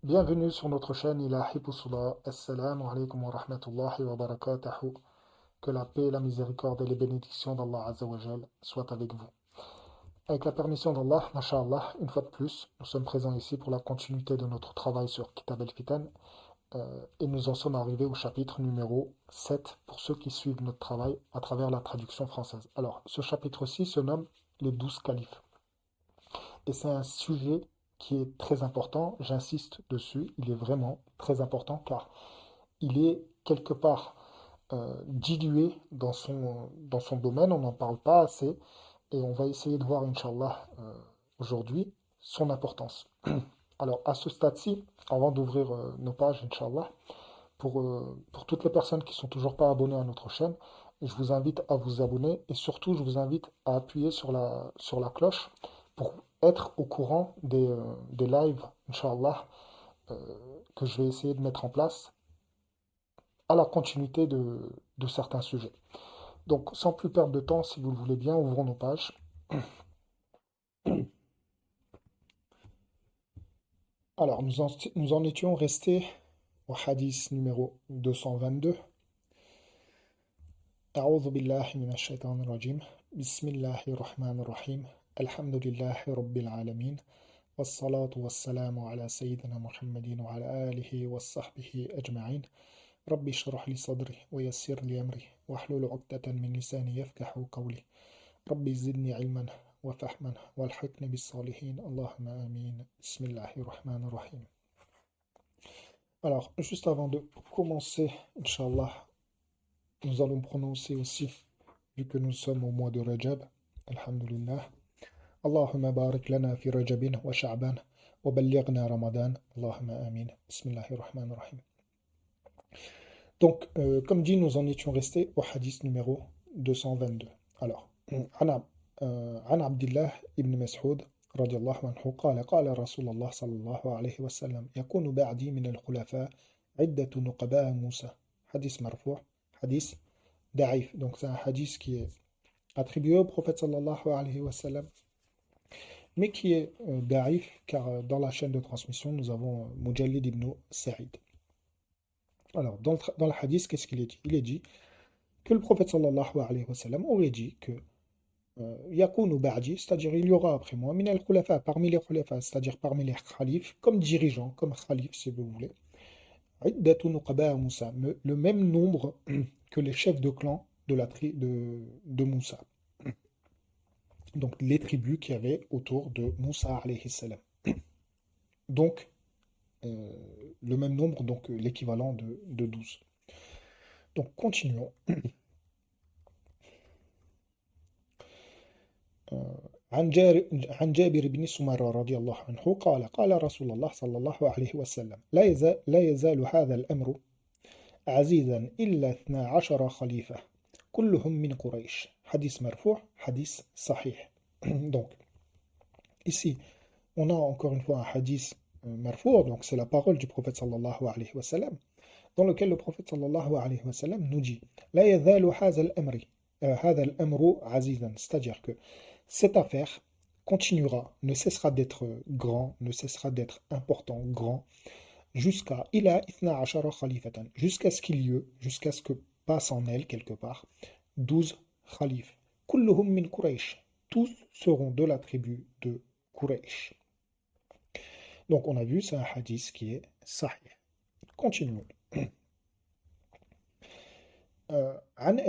Bienvenue sur notre chaîne Ilahi Poussula. Assalamu alaikum wa rahmatullahi wa barakatuhu. Que la paix, la miséricorde et les bénédictions d'Allah Azzawajal soient avec vous. Avec la permission d'Allah, Masha'Allah, une fois de plus, nous sommes présents ici pour la continuité de notre travail sur Kitab al-Fitan. Et nous en sommes arrivés au chapitre numéro 7 pour ceux qui suivent notre travail à travers la traduction française. Alors, ce chapitre-ci se nomme les 12 califes. Et c'est un sujet qui est très important, j'insiste dessus, il est vraiment très important car il est quelque part dilué dans son domaine, on n'en parle pas assez et on va essayer de voir, Inch'Allah, aujourd'hui, son importance. Alors, à ce stade-ci, avant d'ouvrir nos pages, Inch'Allah, pour toutes les personnes qui ne sont toujours pas abonnées à notre chaîne, je vous invite à vous abonner et surtout, je vous invite à appuyer sur la cloche pour être au courant des lives, Inch'Allah, que je vais essayer de mettre en place à la continuité de certains sujets. Donc, sans plus perdre de temps, si vous le voulez bien, ouvrons nos pages. Alors, nous en étions restés au hadith numéro 222. أعوذ بالله من الشيطان الرجيم بسم الله الرحمن الرحيم الحمد لله رب العالمين والصلاة والسلام على سيدنا محمد وعلى آله وصحبه أجمعين ربي اشرح لي صدري ويسر لي أمري واحلل عقدة من لساني يفقهوا قولي ربي زدني علما وفهما والحقني بالصالحين اللهم آمين بسم الله الرحمن الرحيم. Alors, juste avant de commencer, Inch'Allah, nous allons prononcer aussi, vu que nous sommes au mois de Rajab, Alhamdulillah, Allahumma barik lana fi Rajabin wa Sha'ban wa ballighna Ramadan, Allahumma amin, Bismillahir Rahmanir Rahim. Donc, comme dit, nous en étions restés au hadith numéro 222. Alors, عن عبد الله بن مسعود رضي الله عنه قال قال رسول الله صلى الله عليه وسلم يكون بعدي من الخلفاء عدة نقباء موسى. Hadith marfou', hadith da'if. Donc c'est un hadith qui est attribué au prophète sallallahu alayhi wa sallam, mais qui est da'if car dans la chaîne de transmission nous avons Mujallid ibn Sa'id. Alors dans le hadith, qu'est-ce qu'il est dit? Il est dit que le prophète sallallahu alayhi wa sallam aurait dit que Yakunu ba'di, c'est-à-dire il y aura après moi, min al-khulafa, parmi les khulafa, c'est-à-dire parmi les khalifs, comme dirigeants, comme khalifs si vous voulez, iddatu nuqaba Moussa, le même nombre que les chefs de clan de Moussa. Donc les tribus qu'il y avait autour de Moussa alayhi salam. Donc le même nombre, donc l'équivalent de 12. Donc continuons. عن جابر بن سمرة رضي الله عنه قال قال رسول الله صلى الله عليه وسلم لا يزال هذا الأمر عزيزا إلا 12 خليفة كلهم من قريش. Hadith marfou', hadith sahih. Donc ici on a encore une fois un hadith marfou', donc c'est la parole du prophète sallallahu alayhi wa sallam, dans lequel le prophète sallallahu alayhi wa sallam nous dit لا يزال هذا الأمر عزيزا, c'est-à-dire que cette affaire continuera, ne cessera d'être grand, ne cessera d'être important, grand, jusqu'à ila ithna ashara khalifatan, jusqu'à ce qu'il y ait, jusqu'à ce que passe en elle quelque part 12 khalifes. Kulluhum min Quraysh, tous seront de la tribu de Quraysh. Donc on a vu, c'est un hadith qui est sahih. Continuons. عن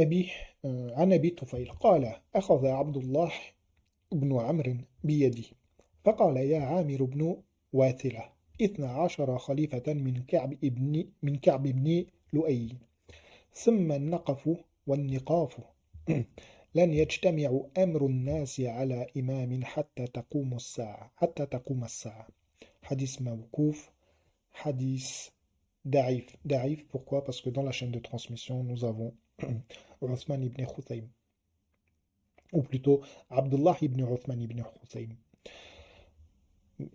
أبي طفيل قال أخذ عبد الله بن عمرو بيدي فقال يا عامر بن واثلة 12 خليفة من كعب بن لؤي ثم النقف والنقاف لن يجتمع أمر الناس على إمام حتى تقوم الساعة. Hadith mawkouf, hadith da'if. Da'if, pourquoi? Parce que dans la chaîne de transmission, nous avons Uthman ibn Khuthaym, ou plutôt Abdullah ibn Uthman ibn Khuthaym.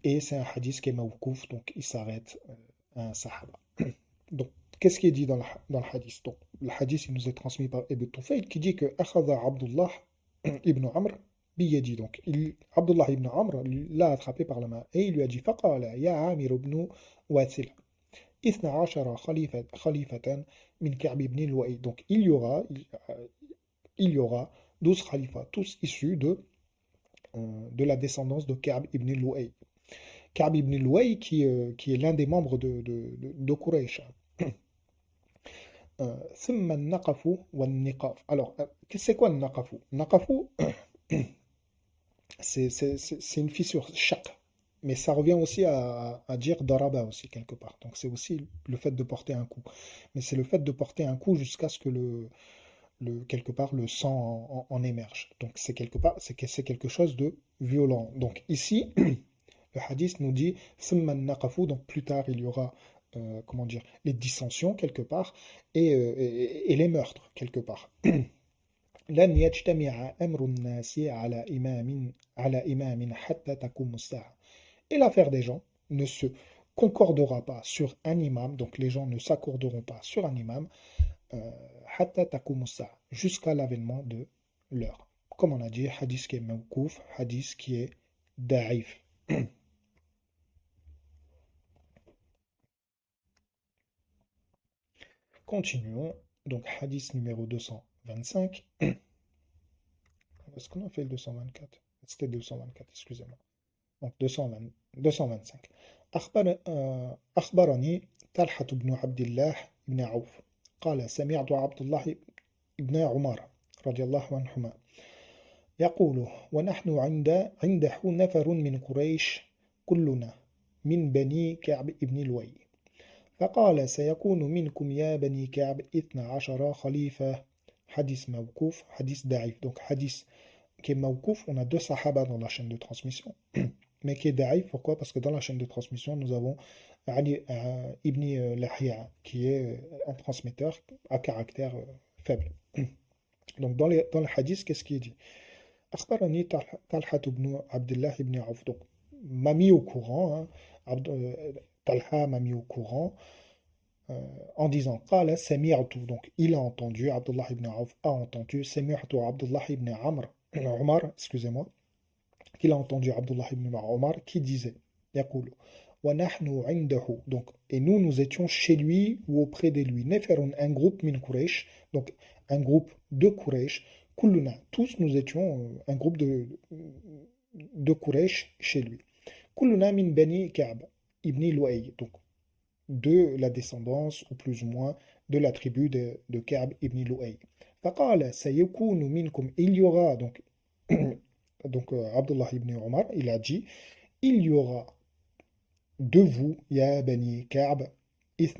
Et c'est un hadith qui est mawkouf, donc il s'arrête à un sahaba. Donc, qu'est-ce qui est dit dans le hadith? Donc, le hadith il nous est transmis par Ibn Tufayl qui dit que Akhadha Abdullah ibn Amr biyadi. Donc, Abdullah ibn Amr l'a attrapé par la main et il lui a dit فقال يا عامر بن واثلة 12 خليفة من كعب بن لؤي. Donc, il y aura 12 khalifas, tous issus de la descendance de Ka'b ibn Lu'ay. Ka'b ibn Lu'ay qui est l'un des membres de Quraysh. ثم النقف والنقاف. Alors, c'est quoi le naqafu? Naqafu, c'est une fissure, shaq. Mais ça revient aussi à dire daraba aussi, quelque part. Donc, c'est aussi le fait de porter un coup. Mais c'est le fait de porter un coup jusqu'à ce que quelque part, le sang en émerge. Donc, c'est quelque part, c'est quelque chose de violent. Donc, ici, le hadith nous dit, ثم النقف. Donc, plus tard, il y aura, comment dire, les dissensions, quelque part, et les meurtres, quelque part. لن يجتمع أمر الناس على إمام حتى تقوم الساعة. Et l'affaire des gens ne se concordera pas sur un imam, donc les gens ne s'accorderont pas sur un imam, hatta taqumu as-sa'a, jusqu'à l'avènement de l'heure. Comme on a dit, hadith qui est mawkouf, hadith qui est da'if. Continuons. Donc, hadith numéro 225. Est-ce qu'on a fait le 224? C'était 224, excusez-moi. Donc, 225. أخبرني طلحة بن عبد الله بن عوف قال سمعت عبد الله بن عمر رضي الله عنهما يقول ونحن عنده نفر من قريش كلنا من بني كعب بن لؤي فقال سيكون منكم يا بني كعب 12 خليفة. Hadith mawkouf, hadith da'if. Donc hadith qui est mawkouf, on a deux sahaba dans la chaîne de transmission. Mais qui est da'if, pourquoi? Parce que dans la chaîne de transmission, nous avons Ali ibn Lahia, qui est un transmetteur à caractère faible. Donc dans le hadith, qu'est-ce qui est dit? أخبرني طلحة بن عبد الله بن عوف. Donc m'a mis au courant, hein, Talha m'a mis au courant en disant قال سمعت. Donc il a entendu, Abdullah ibn Auf a entendu, سمعت Abdullah ibn Omar, excusez-moi, qu'il a entendu Abdullah ibn Omar qui disait يقول ونحن عنده. Donc et nous étions chez lui ou auprès de lui. نفر, un groupe min Quraysh, donc un groupe de Quraysh. كلنا, tous nous étions un groupe de Quraysh chez lui. كلنا min bani Ka'b ibn Lu'ay. Donc de la descendance, ou plus ou moins, de la tribu de Ka'b ibn Lu'ay. فقال سيكون منكم. Il y aura, donc, Abdullah ibn Omar, il a dit, il y aura de vous, ya bani Ka'b, 12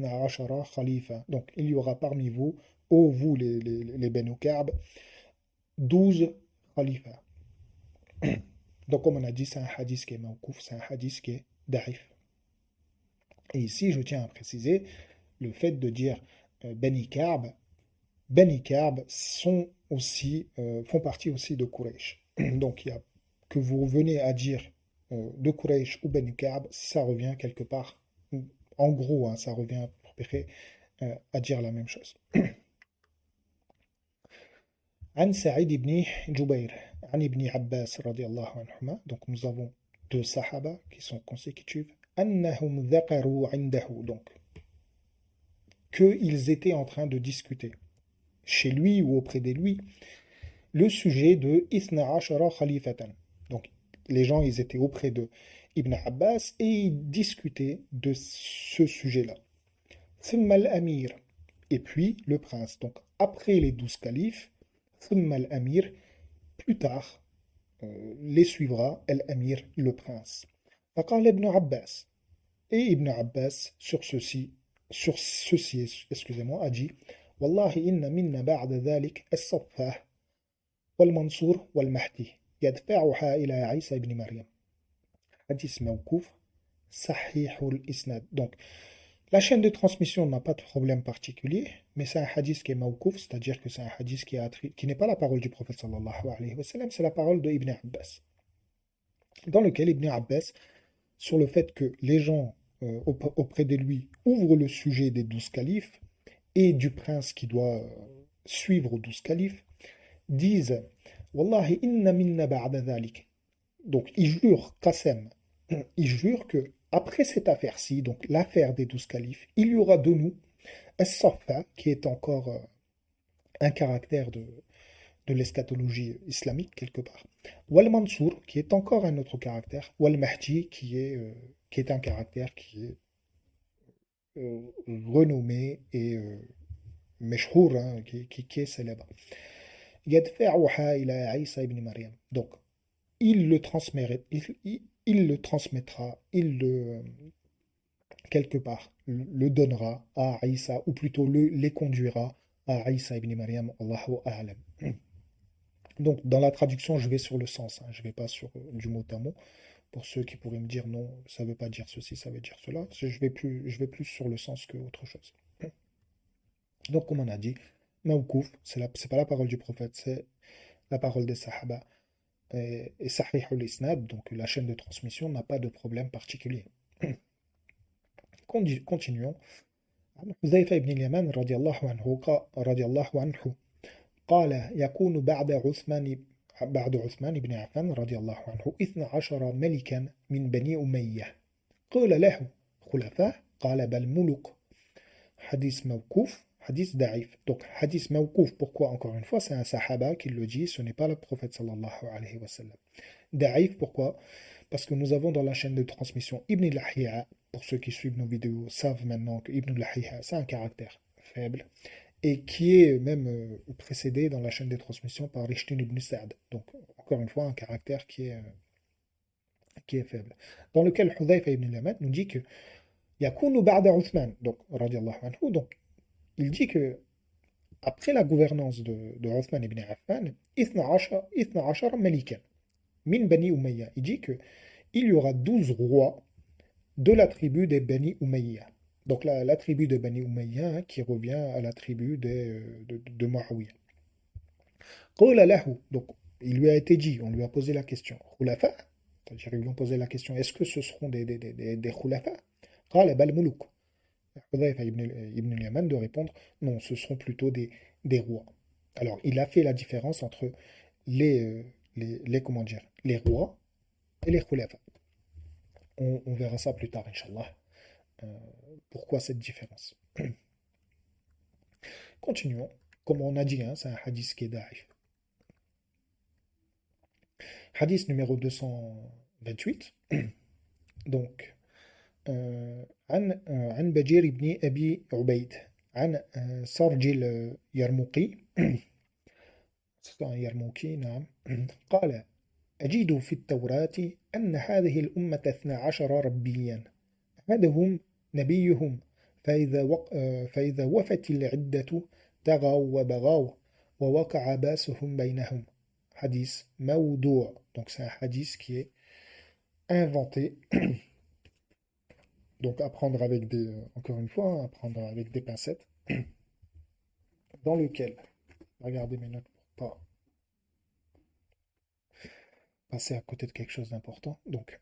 khalifa. Donc, il y aura parmi vous, ô vous les bani Ka'b, 12 khalifas. Donc, comme on a dit, c'est un hadith qui est mawkouf, c'est un hadith qui est da'if. Et ici, je tiens à préciser le fait de dire Bani Ka'b font partie aussi de Quraysh. Donc, que vous venez à dire de Quraysh ou Bani Ka'b, ça revient quelque part, en gros, hein, ça revient à peu près à dire la même chose. عن سعيد بن جبير عن ابن عباس رضي الله عنهما. Donc, nous avons deux sahaba qui sont consécutifs. أنهم ذكروا عنده. Donc, qu'ils étaient en train de discuter chez lui ou auprès de lui le sujet de Ithna Ashara Khalifatan. Donc, les gens, ils étaient auprès de Ibn Abbas et ils discutaient de ce sujet-là. Thumma al-Amir. Et puis le prince. Donc, après les 12 califes, Thumma al-Amir, plus tard, les suivra al-Amir, le prince. فقال ابن Abbas. Et Ibn Abbas, sur ceci, excusez-moi, a dit والله إن منا بعد ذلك الصفة والمنصور والمهدي يدفعها إلى عيسى ibn Maryam. Hadith mawkouf, sahihul isnad. Donc, la chaîne de transmission n'a pas de problème particulier, mais c'est un hadith qui est mawkouf, c'est-à-dire que c'est un hadith qui n'est pas la parole du prophète sallallahu alayhi wa sallam, c'est la parole de Ibn Abbas, dans lequel Ibn Abbas, sur le fait que les gens auprès de lui ouvrent le sujet des 12 califes et du prince qui doit suivre aux 12 califes, disent Wallahi inna minna ba'da dhalik. Donc il jure, Qassem, il jure que après cette affaire-ci, donc l'affaire des 12 califes, il y aura de nous As-Saffa, qui est encore un caractère de l'eschatologie islamique quelque part. Wal Mansour, qui est encore un autre caractère. Wal Mahdi, qui est un caractère qui est renommé et meshhour, hein, qui est célèbre. Yadfa'uha ila Isa ibn Maryam. Donc, il le transmettra, il le transmettra, quelque part, le donnera à Isa, ou plutôt les conduira à Isa ibn Maryam, Allahu A'lam. Donc, dans la traduction, je vais sur le sens, hein, je ne vais pas sur du mot à mot. Pour ceux qui pourraient me dire non, ça ne veut pas dire ceci, ça veut dire cela, je vais plus sur le sens que autre chose. Donc, comme on a dit, Mawkouf, c'est pas la parole du prophète, c'est la parole des Sahaba. Et Sahih al-Isnad, donc la chaîne de transmission, n'a pas de problème particulier. Continuons. عن حذيفة بن اليمان رضي الله عنه قال يكون بعد عثمان بن عفان رضي الله عنه 12 ملكا من بني أمية قال له خلفاء قال بل ملك hadith mawkouf, hadith da'if. Donc hadith mawkouf, pourquoi encore une fois, c'est un sahaba qui le dit, ce n'est pas le prophète sallallahu alayhi wa sallam. Da'if, pourquoi? Parce que nous avons dans la chaîne de transmission Ibn Lahiya, pour ceux qui suivent nos vidéos savent maintenant que Ibn Lahiya, c'est un caractère faible, et qui est même précédé dans la chaîne de transmission par Rishtin ibn Sa'd. Donc encore une fois, un caractère qui est faible. Dans lequel Hudhayfa ibn al-Yaman nous dit que Yakunu ba'da Uthman, donc, radiallahu anhu, donc, il dit que après la gouvernance de Uthman ibn Affan, Ithna ashara malikan, min Bani Umayya. Il dit que il y aura 12 rois de la tribu des Bani Umayya. Donc la tribu des Bani Umayya, hein, qui revient à la tribu de Muawiyah. Qala lahu, donc il lui a été dit, on lui a posé la question, Khulafa, c'est-à-dire ils lui ont posé la question, est-ce que ce seront des Khulafa? Qala bal muluk. Hudhayfa ibn al-Yaman de répondre, non, ce seront plutôt des rois. Alors il a fait la différence entre comment dire, les rois et les khulafa. On verra ça plus tard, Inch'Allah. Pourquoi cette différence? Continuons. Comme on a dit, hein, c'est un hadith qui est da'if. Hadith numéro 228. Donc, عن بجير بن أبي عبيد عن سرج اليرموقي يرموكي نعم قال أجد في التوراة أن هذه الأمة 12 ربيا أحدهم نبيهم فإذا وفت العدة طغوا وبغوا ووقع باسهم بينهم. Hadith موضوع. Donc c'est un hadith qui est inventé. Donc à prendre avec encore une fois, à prendre avec des pincettes. Dans lequel, regardez mes notes pour pas passer à côté de quelque chose d'important. Donc,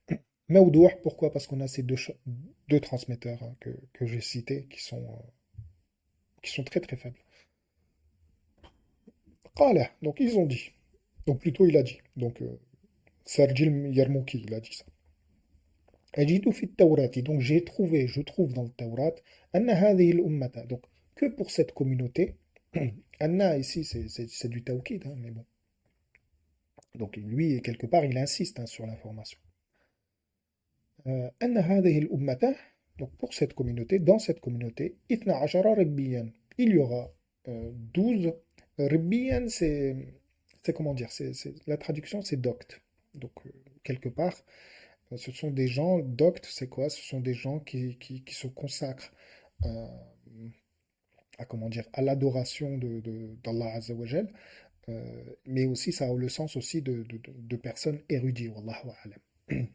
Maoudoua, pourquoi? Parce qu'on a ces deux transmetteurs, hein, que j'ai cités qui sont très très faibles. Qala, donc ils ont dit. Donc plutôt il a dit. Donc Sarjil Yarmouki, il a dit ça. Ajidu fit Tawrati, donc je trouve dans le Tawrat, anna hadhihi al-ummata, donc que pour cette communauté, anna ici c'est du tawkid, hein, mais bon. Donc lui, quelque part, il insiste, hein, sur l'information. Anna hadhihi al-ummata, donc pour cette communauté, dans cette communauté, ithna ashara rabbiyan, il y aura 12 rabbiyan, c'est comment dire, la traduction c'est docte. Donc quelque part, ce sont des gens, doctes, c'est quoi? Ce sont des gens qui se consacrent comment dire, à l'adoration d'Allah Azza wa Jal, mais aussi ça a le sens aussi de personnes érudites, wallahu a'lam.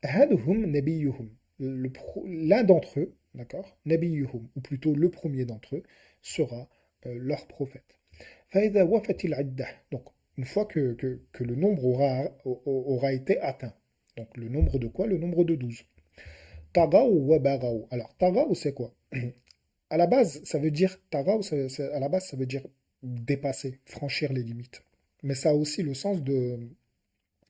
Ahaduhum nabiyuhum, l'un d'entre eux, d'accord, nabiyuhum, ou plutôt le premier d'entre eux, sera leur prophète. Fa'idha wafatil iddah, donc une fois que le nombre aura été atteint. Donc le nombre de quoi? Le nombre de 12. Tagaw wa bagaw. Alors tagaw c'est quoi? À la base ça veut dire tagaw, à la base ça veut dire dépasser, franchir les limites. mais ça a aussi le sens de,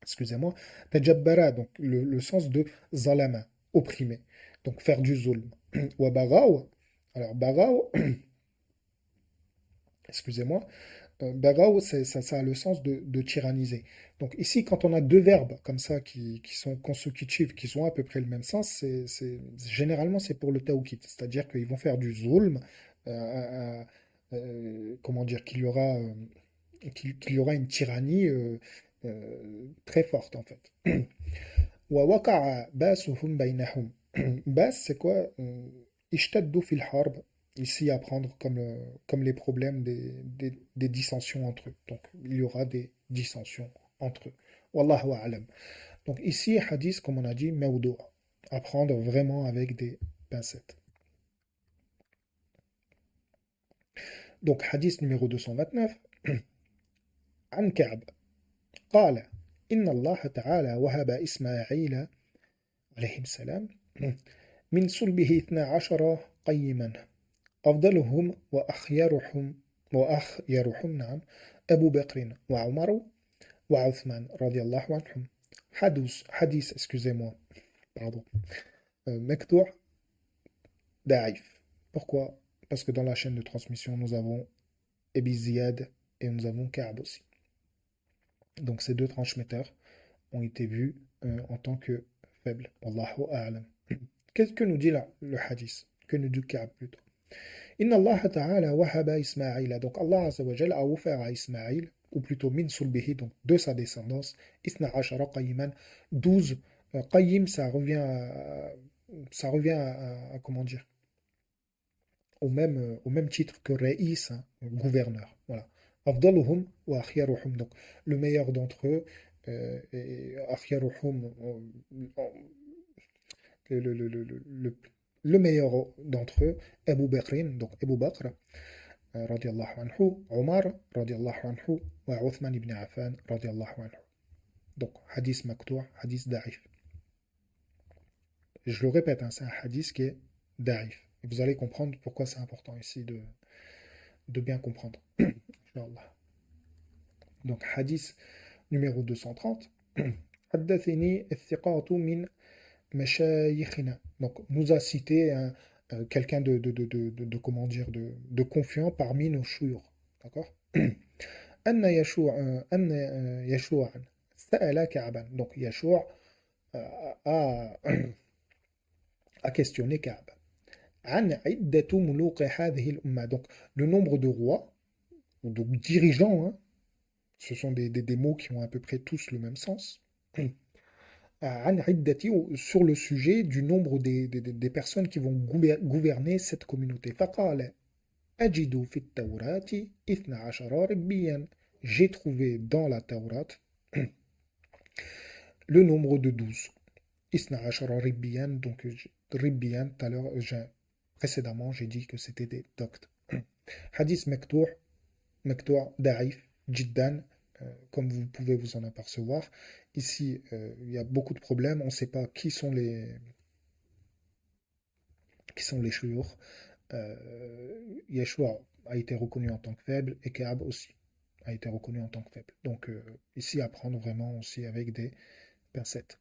excusez-moi, tajabbara, donc le sens de zalama, opprimé, donc faire du zulm. Wa bagaw, alors bagaw, excusez-moi, bagaw, ça a le sens de tyranniser. Donc ici, quand on a deux verbes comme ça qui sont consécutifs, qui ont à peu près le même sens, généralement c'est pour le tawkid, c'est-à-dire qu'ils vont faire du zulm, comment dire, qu'il y aura une tyrannie très forte en fait. ووقع باسهم بينهم. Bas, c'est quoi? اشتدوا في الحرب. Ici, à prendre comme les problèmes des dissensions entre eux. Donc, il y aura des dissensions entre eux. Wallahu a'lam. Donc, ici, hadith, comme on a dit, mawdou'. À prendre vraiment avec des pincettes. Donc, hadith numéro 229. عن كعب قال إن الله تعالى وهب إسماعيل عليه السلام من صلبه 12 قيما أفضلهم وأخيرهم نعم أبو بكر وعمر وعثمان رضي الله عنهم. حديث excusez-moi, pardon, مقطوع ضعيف. Pourquoi? Parce que dans la chaîne de transmission, nous avons Ebi Ziyad et nous avons Ka'b aussi. Donc ces deux transmetteurs ont été vus en tant que faibles. Wallahu a'lam. Qu'est-ce que nous dit là le hadith? Que nous dit Ka'b plutôt? Inna Allah ta'ala wahaba Ismaïla. Donc Allah Azza wa Jalla a offert à Ismaïl, ou plutôt min sulbihi, donc de sa descendance, isna ashara qayyiman, 12 qayyim, ça revient à, comment dire, au même titre que Raïs, hein, gouverneur. Voilà. Afdaluhum wa akhyaruhum. Donc le meilleur d'entre eux, et akhyaruhum, le meilleur d'entre eux, Abu Bakrin, donc Abu Bakr, radiallahu anhu, Omar, radiallahu anhu, et Uthman ibn Affan, radiallahu anhu. Donc, hadith maktoua, hadith da'if. Je le répète, hein, c'est un hadith qui est da'if. Et vous allez comprendre pourquoi c'est important ici de bien comprendre. Inch'Allah. Donc, hadith numéro 230. حدثني الثقات من مشايخنا. Donc, nous a cité quelqu'un comment dire, de confiant parmi nos chouïrs. D'accord? أن يشوع أن يشوعا سأل كعبا. Donc, Yashua a, a questionné Ka'b. عن عدة ملوك هذه الأمة. Donc, le nombre de rois, ou de dirigeants, hein, ce sont des mots qui ont à peu près tous le même sens. عن عدة, sur le sujet du nombre des personnes qui vont gouverner cette communauté. فقال أجد في التوراة 12 ربيا. J'ai trouvé dans la Taurat le nombre de 12. Isna ashara ribbiyan, donc ribbiyan, tout à l'heure, précédemment, j'ai dit que c'était des doctes. Hadith Mektoua, Da'if, Jiddan, comme vous pouvez vous en apercevoir. Ici, il y a beaucoup de problèmes. On ne sait pas qui sont les chouyours. Yeshua a été reconnu en tant que faible et Ka'b aussi a été reconnu en tant que faible. Donc ici, à prendre vraiment aussi avec des pincettes.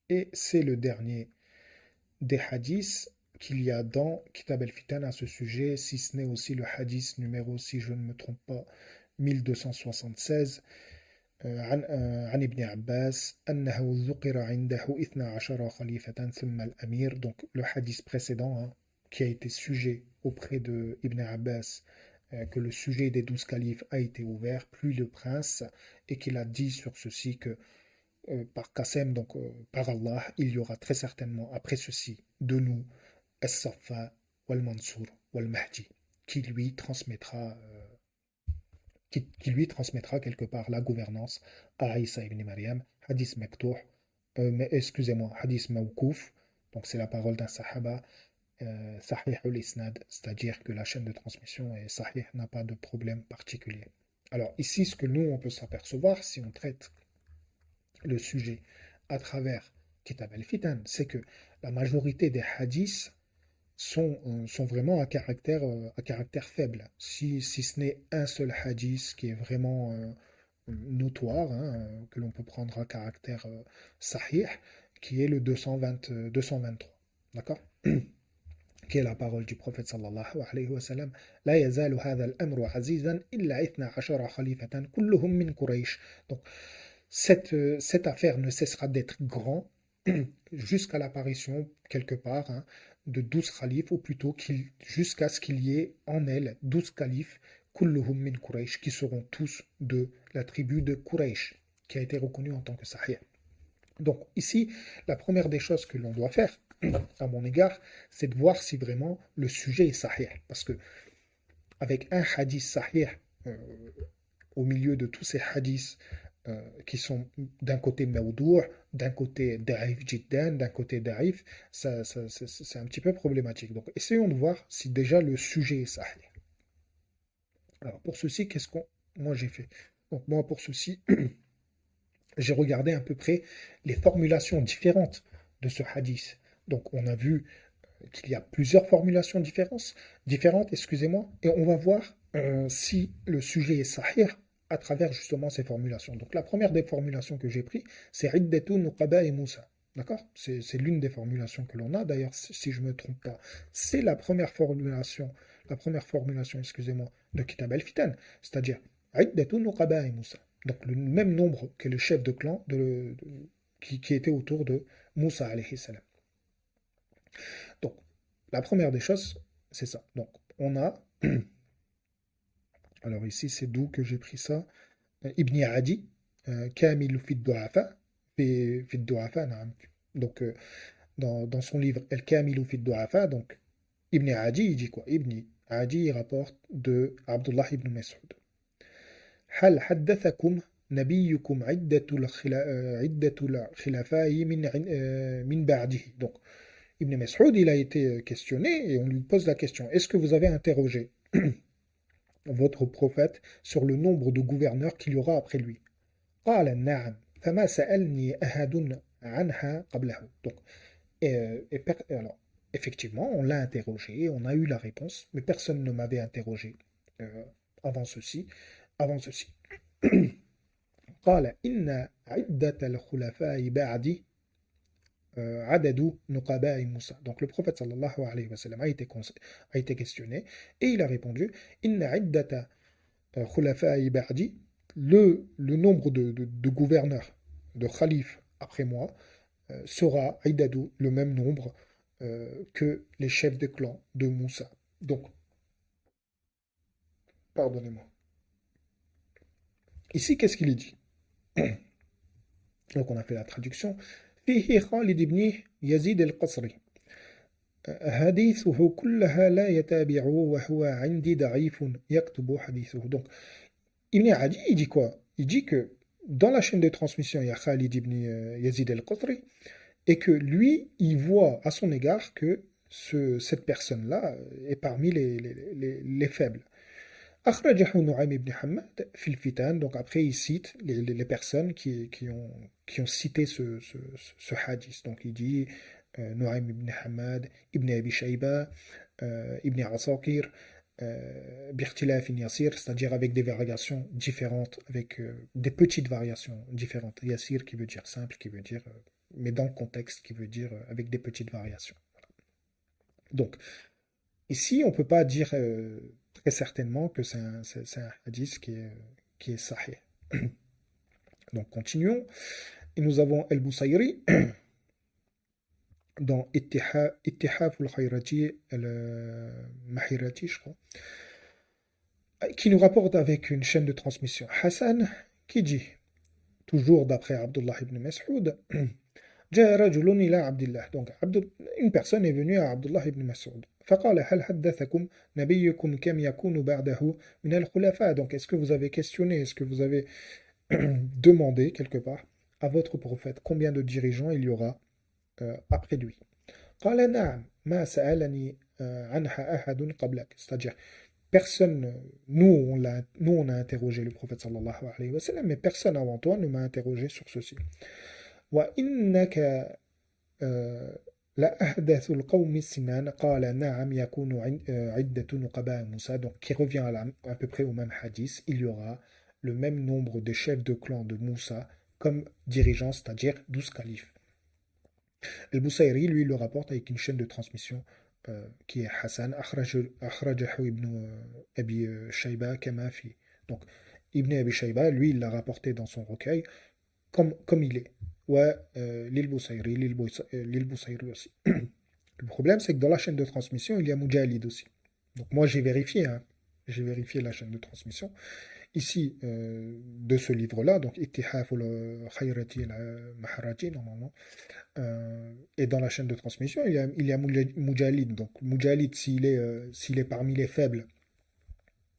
Et c'est le dernier des hadiths qu'il y a dans Kitab al-Fitan à ce sujet, si ce n'est aussi le hadith numéro, si je ne me trompe pas, 1276, عن ابن عباس أنه ذكر عنده 12 خليفة ثم الأمير. Donc le hadith précédent, hein, qui a été sujet auprès de Ibn Abbas, que le sujet des 12 califes a été ouvert, puis le prince, et qu'il a dit sur ceci que par Qassem, donc par Allah, il y aura très certainement après ceci de nous As-Safa wal-Mansour wal-Mahdi, qui lui transmettra quelque part la gouvernance à Isa ibn Maryam. Hadith Mektour, excusez-moi, Hadith Mawkouf, donc c'est la parole d'un Sahaba, Sahih al-Isnad, c'est-à-dire que la chaîne de transmission est Sahih, n'a pas de problème particulier. Alors ici, ce que nous, on peut s'apercevoir, si on traite le sujet à travers Kitab al-Fitan, c'est que la majorité des hadiths sont vraiment à caractère faible. Si ce n'est un seul hadith qui est vraiment notoire, hein, que l'on peut prendre à caractère sahih, qui est le 223. D'accord? Qui est la parole du prophète sallallahu alayhi wa sallam. La yazalu hadha al-amru azizan illa ithna ashara khalifatan kulluhum min Quraysh. Donc, cette affaire ne cessera d'être grand jusqu'à l'apparition, quelque part, hein, de 12 khalifes, ou plutôt jusqu'à ce qu'il y ait en elle 12 califes, kulluhum min Quraysh, qui seront tous de la tribu de Quraysh, qui a été reconnue en tant que sahih. Donc ici, la première des choses que l'on doit faire, à mon égard, c'est de voir si vraiment le sujet est sahih. Parce que avec un hadith sahih, euh, au milieu de tous ces hadiths qui sont d'un côté maoudour, d'un côté da'if jiddan, d'un côté da'if, c'est un petit peu problématique. Donc essayons de voir si déjà le sujet est sahih. Alors pour ceci, qu'est-ce que moi j'ai fait? Donc moi pour ceci, j'ai regardé à peu près les formulations différentes de ce hadith. Donc on a vu qu'il y a plusieurs formulations différentes, excusez-moi, et on va voir si le sujet est sahih à travers justement ces formulations. Donc la première des formulations que j'ai prises, c'est Iddatu Nuqaba et Moussa. D'accord? C'est l'une des formulations que l'on a. D'ailleurs, si je ne me trompe pas, c'est la première formulation, excusez-moi, de Kitab al-Fitan, c'est-à-dire Iddatu Nuqaba et Moussa. Donc le même nombre que le chef de clan qui était autour de Moussa alayhi salam. Donc, la première des choses, c'est ça. Donc, on a, alors ici, c'est d'où que j'ai pris ça. Ibn Adi, Kamil fi Du'afa, naam. Donc, dans son livre El Kamil fi Du'afa, donc, Ibn Adi, il dit quoi? Ibn Adi, il rapporte de Abdullah ibn Mas'ud. هل حدثكم نبيكم عدة الخلفاء من بعده. Donc, Ibn Mas'ud, il a été questionné et on lui pose la question, est-ce que vous avez interrogé votre prophète sur le nombre de gouverneurs qu'il y aura après lui? قال نعم فما سألني أحد عنها قبله. Donc, alors, effectivement, on l'a interrogé, on a eu la réponse, mais personne ne m'avait interrogé euh, avant ceci. قال إن عدة الخلفاء بعدي Adadou Nuqaba'i Moussa. Donc le prophète sallallahu alayhi wa sallam a été questionné et il a répondu Inna iddata khulafa'i ba'di, le nombre de gouverneurs, de khalifes après moi, sera Idadou, le même nombre que les chefs de clan de Moussa. Donc, pardonnez-moi. Ici, qu'est-ce qu'il est dit? Donc on a fait la traduction. فيه خالد بن يزيد القصري حديثه كلها لا يتابعه وهو عندي ضعيف يكتب حديثه. Donc, Ibn Adi, il dit quoi? Il dit que dans la chaîne de transmission, il y a Khalid ibn Yazid al-Qasri, et que lui, il voit à son égard que cette personne-là est parmi les faibles. أخرجه نعيم ibn Hammad fil Fitan. Donc après, il cite les personnes qui ont cité ce hadith. Donc il dit Nu'aym ibn Hammad, Ibn Abi Shayba, Ibn Asakir, Birtilaf ibn Yasir, c'est-à-dire avec des variations différentes, avec des petites variations différentes. Yasir qui veut dire simple, qui veut dire, mais dans le contexte, qui veut dire avec des petites variations. Donc, ici, on ne peut pas dire très certainement que c'est un hadith qui est sahih. Donc, continuons. Et nous avons El-Bousayri dans Ittihaf al-Khayrati al-Mahirati, je crois, qui nous rapporte avec une chaîne de transmission. Hassan qui dit, toujours d'après Abdullah ibn Mas'ud, جاء رجل إلى عبد الله. Donc, une personne est venue à Abdullah ibn Mas'ud. فقال هل حدثكم نبيكم كم يكون بعده من الخلفاء. Donc, est-ce que vous avez questionné, est-ce que vous avez demandé quelque part à votre prophète combien de dirigeants il y aura après lui? قال نعم ما سألني عنها أحد قبلك. C'est-à-dire, personne, nous on a interrogé le prophète sallallahu alayhi wa sallam, mais personne avant toi ne m'a interrogé sur ceci. وإنك لا أحدث القوم سنا قال نعم يكون عدة نقباء موسى donc qui revient à peu près au même hadith il y aura le même nombre de chefs de clan de Moussa comme dirigeants c'est-à-dire 12 califes. Al-Busayri lui le rapporte avec une chaîne de transmission qui est Hassan أخرجه ابن أبي شيبة كما في donc Ibn Abi Shayba lui il l'a rapporté dans son recueil comme il est ouais l'Il Busayri aussi. Le problème, c'est que dans la chaîne de transmission, il y a Mujalid aussi. Donc moi, j'ai vérifié, hein. J'ai vérifié la chaîne de transmission. Ici, de ce livre-là, donc Ittihaf al-Khayrati al-Maharati, normalement, et dans la chaîne de transmission, il y a Mujalid. Donc Mujalid, s'il est parmi les faibles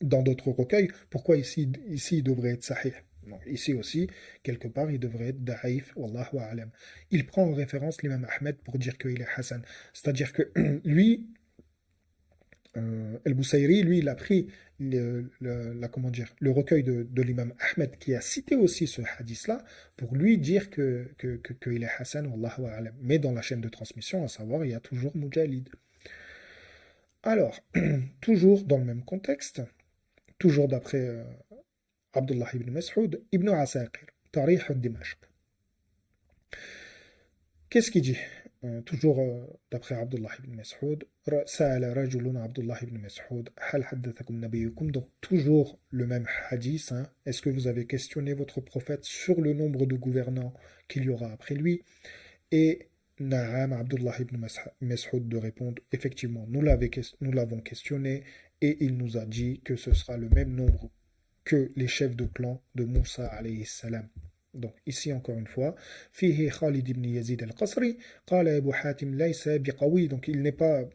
dans d'autres recueils, pourquoi ici il devrait être sahih? Donc, ici aussi, quelque part, il devrait être da'if, wallahu a'lam. Il prend en référence l'imam Ahmed pour dire qu'il est Hassan. C'est-à-dire que lui, Al-Busayri, lui, il a pris comment dire, le recueil de l'imam Ahmed qui a cité aussi ce hadith-là pour lui dire qu'il est Hassan, wallahu a'lam. Mais dans la chaîne de transmission, à savoir, il y a toujours Mujalid. Alors, toujours dans le même contexte, toujours d'après Abdullah ibn Mas'ud, Ibn Asakir, Tarikh al-Dimashq. Qu'est-ce qu'il dit toujours d'après Abdullah ibn Mas'ud, Sa'ala rajulun Abdullah ibn Mas'ud, Hal haddathakum nabiyukum, donc toujours le même hadith. Hein. Est-ce que vous avez questionné votre prophète sur le nombre de gouvernants qu'il y aura après lui? Et Na'am, Abdullah ibn Mas'ud de répondre, effectivement, nous l'avons questionné et il nous a dit que ce sera le même nombre que les chefs de clan de Moussa alayhi salam. Donc ici encore une fois, fihi Khalid ibn Yazid al-Qasri, qala Abu Hatim laysa biqawi, donc il n'est pas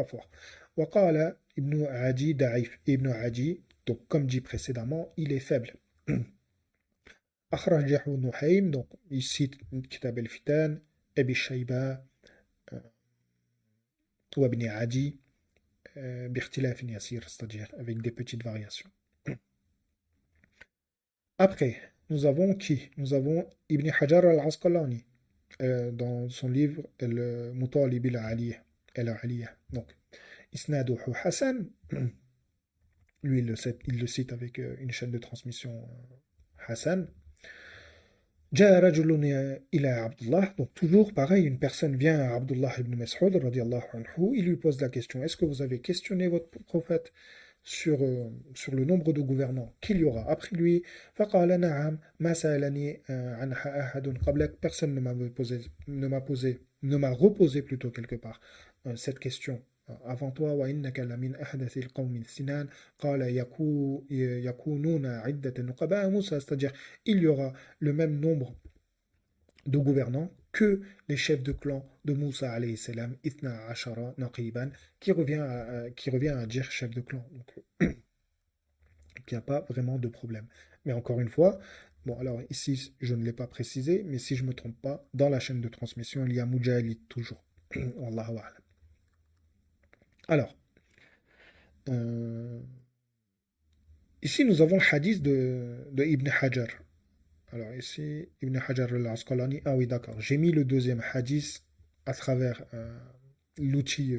fort. Wa qala ibn Adi da'if, ibn Adi, donc comme dit précédemment, il est faible. Akhrajahu Nuhaym, donc il cite Kitab al-Fitan, Abi Shayba, ou ibn Adi, bikhtilaf yasir, c'est-à-dire avec des petites variations. Après, nous avons qui? Nous avons Ibn Hajar al-Asqalani dans son livre Al-Mutalib al-Aliyah. Donc, Isnaduhu Hassan, lui il le cite avec une chaîne de transmission Hassan. جاء رجل إلى عبد الله, donc toujours pareil, une personne vient à Abdullah ibn Mas'ud radiallahu anhu, il lui pose la question, est-ce que vous avez questionné votre prophète sur le nombre de gouvernants qu'il y aura après lui? فقال نعم ما سألني عنها أحد قبلك, personne ne m'a reposé plutôt quelque part cette question avant toi. وإنك لمن أحدث القوم سنان قال يكونون عدة نقباء موسى, c'est-à-dire il y aura le même nombre de gouvernants que les chefs de clan de Moussa alayhi salam, Ithna Ashara Naqiban, qui revient à dire chef de clan. Donc, il n'y a pas vraiment de problème. Mais encore une fois, bon, alors ici, je ne l'ai pas précisé, mais si je ne me trompe pas, dans la chaîne de transmission, il y a Mujalid toujours. Wallahu a'lam. Alors, ici, nous avons le hadith de Ibn Hajar. Alors ici, Ibn Hajar al-Asqalani, ah oui d'accord, j'ai mis le deuxième hadith à travers l'outil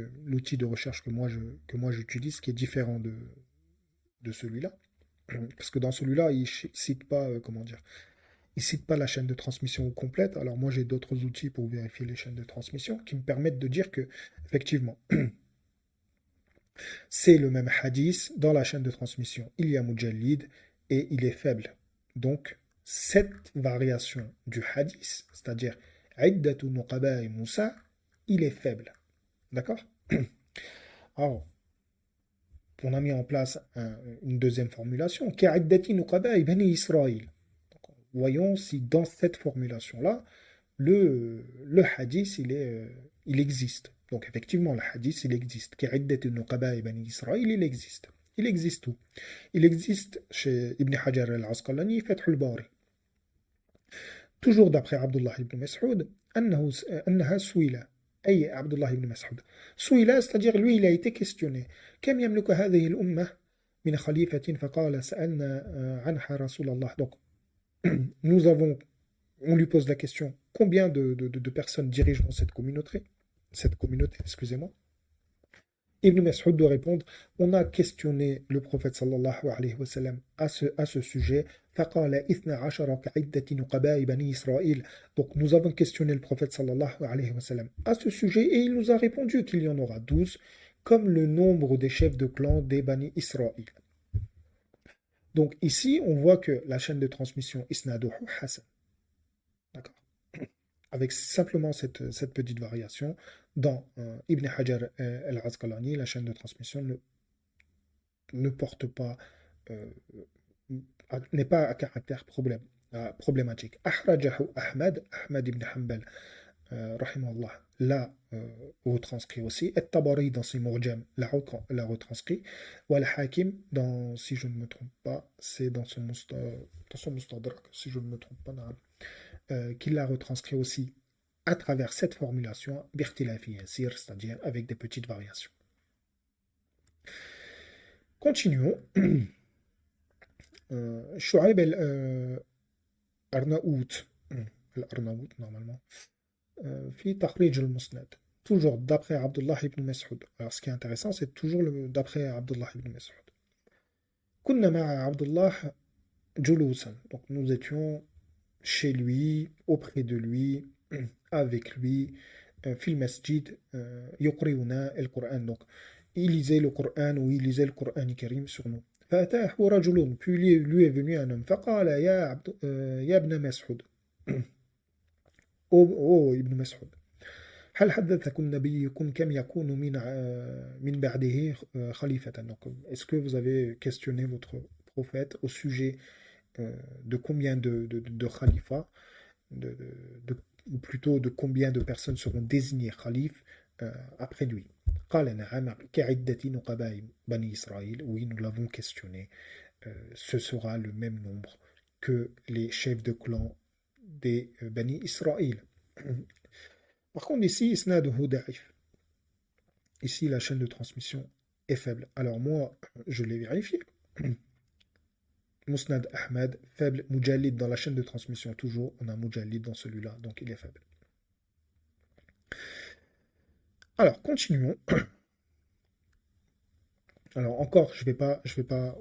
de recherche que moi j'utilise, qui est différent de celui-là. Parce que dans celui-là, il cite pas, comment dire, il cite pas la chaîne de transmission complète. Alors moi j'ai d'autres outils pour vérifier les chaînes de transmission qui me permettent de dire que, effectivement, c'est le même hadith dans la chaîne de transmission. Il y a Mujallid et il est faible. Donc, cette variation du hadith, c'est-à-dire Iddatu Nuqaba et Moussa, il est faible. D'accord? Alors, on a mis en place une deuxième formulation, qui est Iddati Nuqaba et Bani Israël. Voyons si dans cette formulation-là, le hadith, il existe. Donc effectivement, le hadith, il existe. Qui est Iddatu Nuqaba et Bani Israël, il existe. Il existe où? Il existe chez Ibn Hajar al-Asqalani, Fath al-Bari. Toujours d'après Abdullah ibn Mas'ud, أنها سئل, أي عبد الله ibn Mas'ud, سئل, c'est-à-dire lui il a été questionné, كم يملك هذه الأمة من خليفة فقال سألنا عنها رسول الله. Donc on lui pose la question, combien de personnes dirigeront cette communauté? cette communauté, excusez-moi. Ibn Mas'ud doit répondre, on a questionné le prophète sallallahu alayhi wa sallam à ce sujet. فقال 12 كعدة نقباء بني إسرائيل. Donc nous avons questionné le prophète sallallahu alayhi wa sallam à ce sujet et il nous a répondu qu'il y en aura 12 comme le nombre des chefs de clan des Bani Israël. Donc ici on voit que la chaîne de transmission Isnaduhu Hassan. D'accord. Avec simplement cette petite variation, dans Ibn Hajar al-Asqalani, la chaîne de transmission ne porte pas, euh, n'est pas à caractère problématique. Ahrajahu Ahmad ibn Hanbal, rahimahullah, l'a retranscrit aussi. At-Tabari, dans ses Mu'jam, l'a retranscrit. Wal Hakim, si je ne me trompe pas, c'est dans son Mustadrak, si je ne me trompe pas, qui l'a retranscrit aussi à travers cette formulation, birtilafi yasir, c'est-à-dire avec des petites variations. Continuons. Shu'aib al-Arnaout, normalement, fi Takhrij al-Musnad, toujours d'après Abdullah ibn Mas'ud. Alors ce qui est intéressant, c'est toujours d'après Abdullah ibn Mas'ud. Kunna ma'a Abdullah julusan. Donc nous étions chez lui, auprès de lui, avec lui, fil masjid, yuqriuna al-Qur'an. Donc il lisait le Coran ou il lisait le Coran Karim sur nous. فأتاه رجل, puis lui est venu un homme. فقال يا ابن مسعود. Oh Ibn Mas'ud. هل حدثكم نبيكم كم يكون من بعده خليفة. Donc, est-ce que vous avez questionné votre prophète au sujet de combien de khalifas, ou plutôt de combien de personnes seront désignées khalifes après lui. قال نعم كعدة نقباء بني إسرائيل. Oui, nous l'avons questionné. Ce sera le même nombre que les chefs de clan des Bani Israël. Par contre, ici, isnaduhu da'if. Ici, la chaîne de transmission est faible. Alors moi, je l'ai vérifié. Musnad Ahmad, faible. Mujalid dans la chaîne de transmission, toujours. On a Mujalid dans celui-là, donc il est faible. Alors, continuons. Alors encore,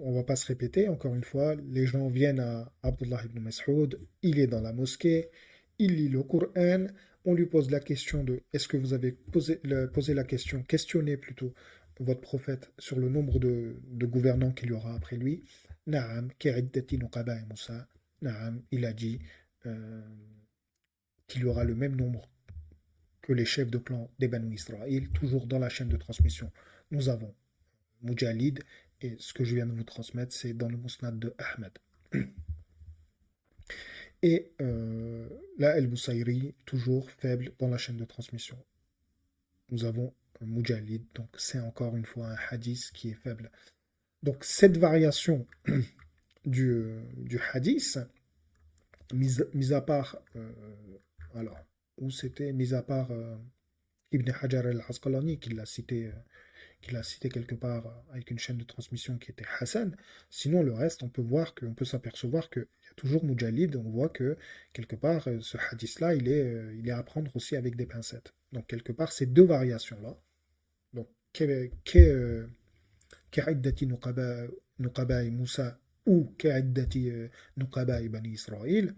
on va pas se répéter. Encore une fois, les gens viennent à Abdullah ibn Mas'ud, il est dans la mosquée, il lit le Coran, on lui pose la question de est-ce que vous avez posé la question, questionné plutôt votre prophète sur le nombre de gouvernants qu'il y aura après lui. Na'am, ki'iddati nuqaba Moussa. Na'am, il a dit qu'il y aura le même nombre que les chefs de clan des Banu Israël, toujours dans la chaîne de transmission. Nous avons Mujalid, et ce que je viens de vous transmettre, c'est dans le Musnad de Ahmed. Et là, El-Boussaïri, toujours faible dans la chaîne de transmission. Nous avons Mujalid, donc c'est encore une fois un hadith qui est faible. Donc cette variation du hadith, mis à part, alors, où c'était mis à part Ibn Hajar al-Asqalani qui l'a cité quelque part avec une chaîne de transmission qui était Hassan. Sinon, le reste, on peut s'apercevoir qu'il y a toujours Mujalid. On voit que quelque part, ce hadith-là, il est à prendre aussi avec des pincettes. Donc, quelque part, ces deux variations-là, donc, Ka'iddati Nuqaba Moussa ou Ka'iddati Nuqaba Bani Israël,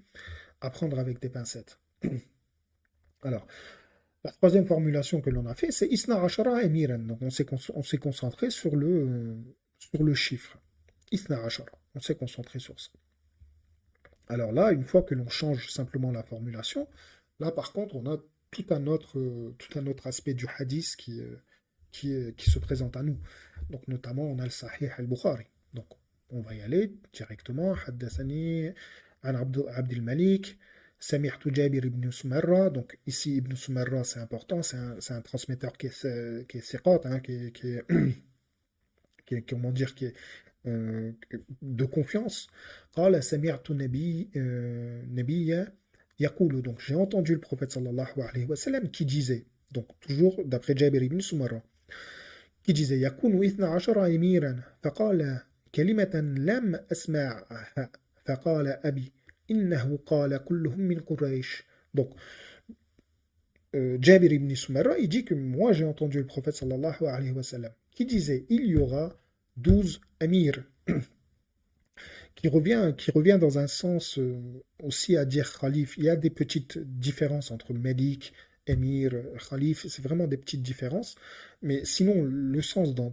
à prendre avec des pincettes. Alors, la troisième formulation que l'on a fait, c'est Isna Ashara Emiran. Donc on s'est concentré sur le chiffre. Isna Ashara. On s'est concentré sur ça. Alors là, une fois que l'on change simplement la formulation, là par contre, on a tout un autre aspect du hadith qui se présente à nous. Donc notamment, on a le Sahih al-Bukhari. Donc on va y aller directement. Haddathani an Abdul Malik. Sami'tu Jabir ibn Sumarra. Donc ici, Ibn Sumarra, c'est important, c'est un transmetteur qui est siqat, hein, comment dire, qui est de confiance. قال سمعت نبيا يقول. Donc j'ai entendu le prophète sallallahu alayhi wa sallam qui disait, donc toujours d'après Jabir ibn Sumarra, qui disait يكون 12 أميرا فقال كلمة لم أسمعها فقال أبي إنه قال كلهم من قريش. Donc Jabir ibn Sumayra, il dit que moi j'ai entendu le prophète sallallahu alayhi wa sallam qui disait il y aura 12 amirs, qui revient dans un sens aussi à dire khalif. Il y a des petites différences entre Malik, Émir, Khalif, c'est vraiment des petites différences. Mais sinon, le sens dans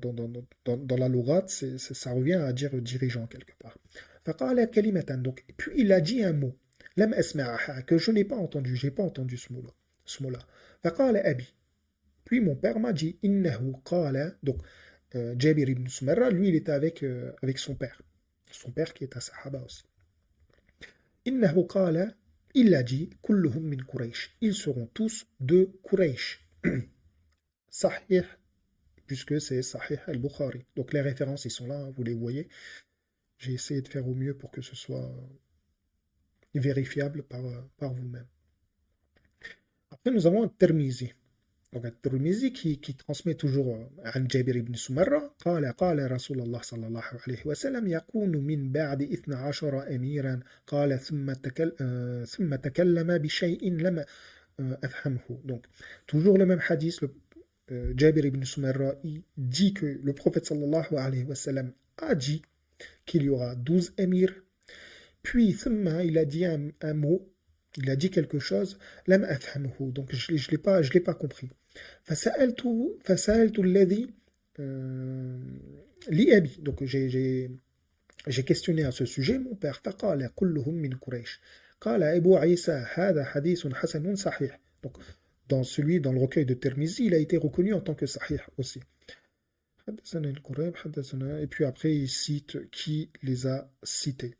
la lourate, ça revient à dire dirigeant quelque part. فقال كلمة. Donc, puis il a dit un mot. لم أسمعها, que je n'ai pas entendu, j'ai pas entendu ce mot-là. Ce mot-là. فقال أبي. Puis mon père m'a dit إنه قال. Donc, Jabir ibn Sumarra, lui, il était avec son père. Son père qui est un sahaba aussi. إنه قال, il a dit كلهم من قريش. Ils seront tous de Quraysh. Sahih, puisque c'est Sahih al-Bukhari. Donc les références, ils sont là, vous les voyez. J'ai essayé de faire au mieux pour que ce soit vérifiable par vous-même. Après, nous avons un Tirmizi. Donc, الترمذي qui transmet toujours عن جابر بن سمرة قال رسول الله صلى الله عليه وسلم يكون من بعد 12 أميرا قال ثم تكلم بشيء لم أفهمه. Donc, toujours le même hadith, Jabir ibn Sumarra dit que le prophète sallallahu alayhi wa sallam a dit qu'il y aura 12 émirs, puis thumma, il a dit un mot, il a dit quelque chose, lam afhamhu, donc je l'ai pas compris. فسألت الذي لأبي. Donc j'ai questionné à ce sujet mon père. فقال كلهم من قريش. قال أبو عيسى هذا حديث حسن صحيح. Donc dans le recueil de Tirmizi, il a été reconnu en tant que sahih aussi. Et puis après il cite qui les a cités.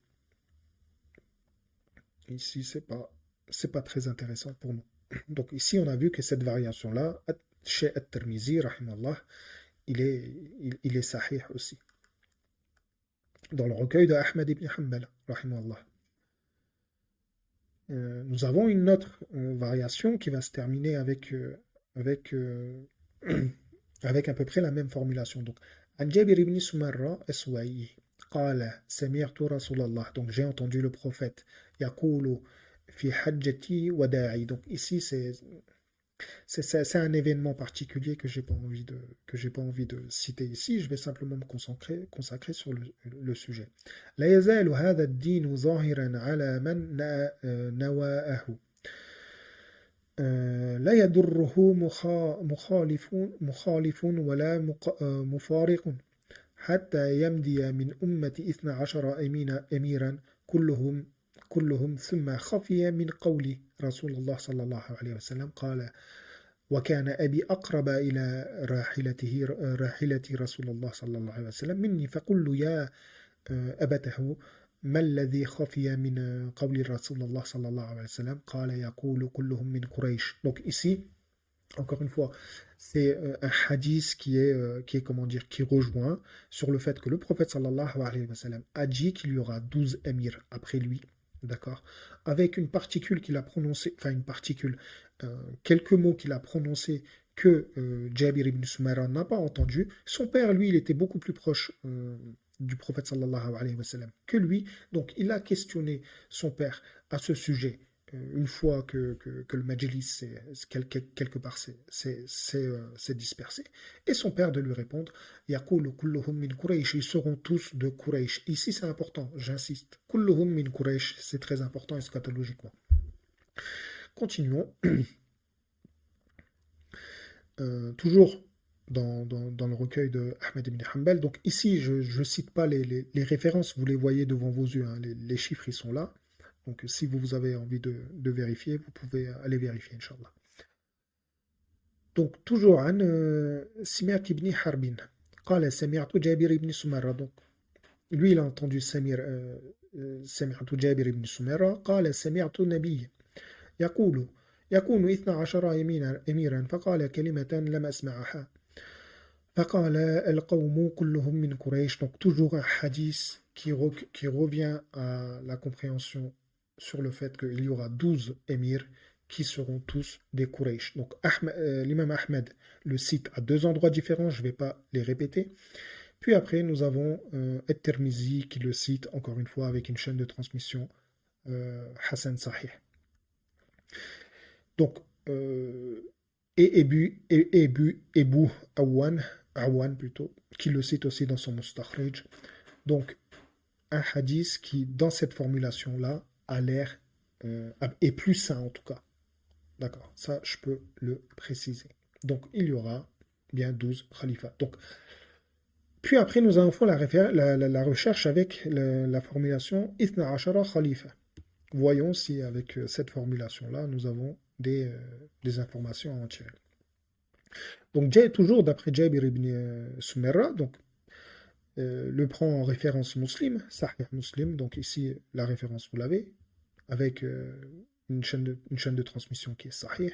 Ici c'est pas très intéressant pour nous. Donc ici, on a vu que cette variation-là, chez At-Tirmizi, rahimallah, il est sahih aussi. Dans le recueil de Ahmad ibn Hanbal, rahimallah. Nous avons une autre variation qui va se terminer avec, avec à peu près la même formulation. Donc, An Jabir ibn Sumarra Aswayi, قال سمعت رسول الله. Donc, j'ai entendu le prophète. يقول في حجتي وداعي. Donc, ici, c'est un événement particulier que j'ai pas envie de citer ici. Je vais simplement me consacrer sur le sujet. لا يزال هذا الدين ظاهرا على من نواه لا يضره مخالف ولا مفارق حتى يمضي من أمة 12 أميرا كلهم ثم خفي من قول رسول الله صلى الله عليه وسلم قال وكان أبي أقرب إلى راحلة رسول الله صلى الله عليه وسلم مني فقل يا أبته ما الذي خفي من قول رسول الله صلى الله عليه وسلم قال يقول كلهم من قريش. Donc ici, encore une fois, c'est un hadith qui est comment dire, qui rejoint sur le fait que le prophète sallallahu alayhi wa sallam a dit qu'il y aura 12 émirs après lui. D'accord. Avec une particule qu'il a prononcée, enfin une particule, quelques mots qu'il a prononcés que Jabir ibn Sumayra n'a pas entendu. Son père, lui, il était beaucoup plus proche du prophète sallallahu alayhi wa sallam que lui. Donc, il a questionné son père à ce sujet. Une fois que le majlis, quelque part, s'est dispersé. Et son père de lui répondre, يَقُولُ كُلُّهُمْ مِنْ قُرَيْشٍ. Ils seront tous de Quraysh. Ici, c'est important, j'insiste. كُلُّهُمْ مِنْ قُرَيْشٍ, c'est très important eschatologiquement. Continuons. Toujours dans le recueil de Ahmed ibn Hanbal. Donc ici, je ne cite pas les références, vous les voyez devant vos yeux, hein. Les chiffres, ils sont là. Donc, si vous avez envie de vérifier, vous pouvez aller vérifier, Inch'Allah. Donc, toujours, عن سمعت ibn Harbin. قال سمعت جابر ibn Sumarra. Donc, lui, il a entendu سمعت جابر ibn Sumarra. قال سمعت نبي يقول يكون 12 أميرا فقال كلمة لم أسمعها فقال القوم كلهم من قريش. Donc, toujours un hadith qui revient à la compréhension sur le fait qu'il y aura 12 émirs qui seront tous des Quraysh. Donc l'imam Ahmed le cite à deux endroits différents, je ne vais pas les répéter. Puis après, nous avons At-Tirmizi qui le cite encore une fois avec une chaîne de transmission Hassan Sahih. Donc, Ebu Awan plutôt, qui le cite aussi dans son Mustakhrij. Donc, un hadith qui, dans cette formulation-là, a l'air, est plus sain en tout cas. D'accord, ça je peux le préciser. Donc, il y aura bien 12 khalifats. Donc, puis après, nous allons faire la recherche avec la formulation Ithna Ashara Khalifa. Voyons si avec cette formulation-là, nous avons des informations à en tirer. Donc, toujours d'après Jabir ibn Sumerra, donc le prend en référence muslim, Sahih Muslim, donc ici la référence vous l'avez, avec une chaîne de transmission qui est sahih.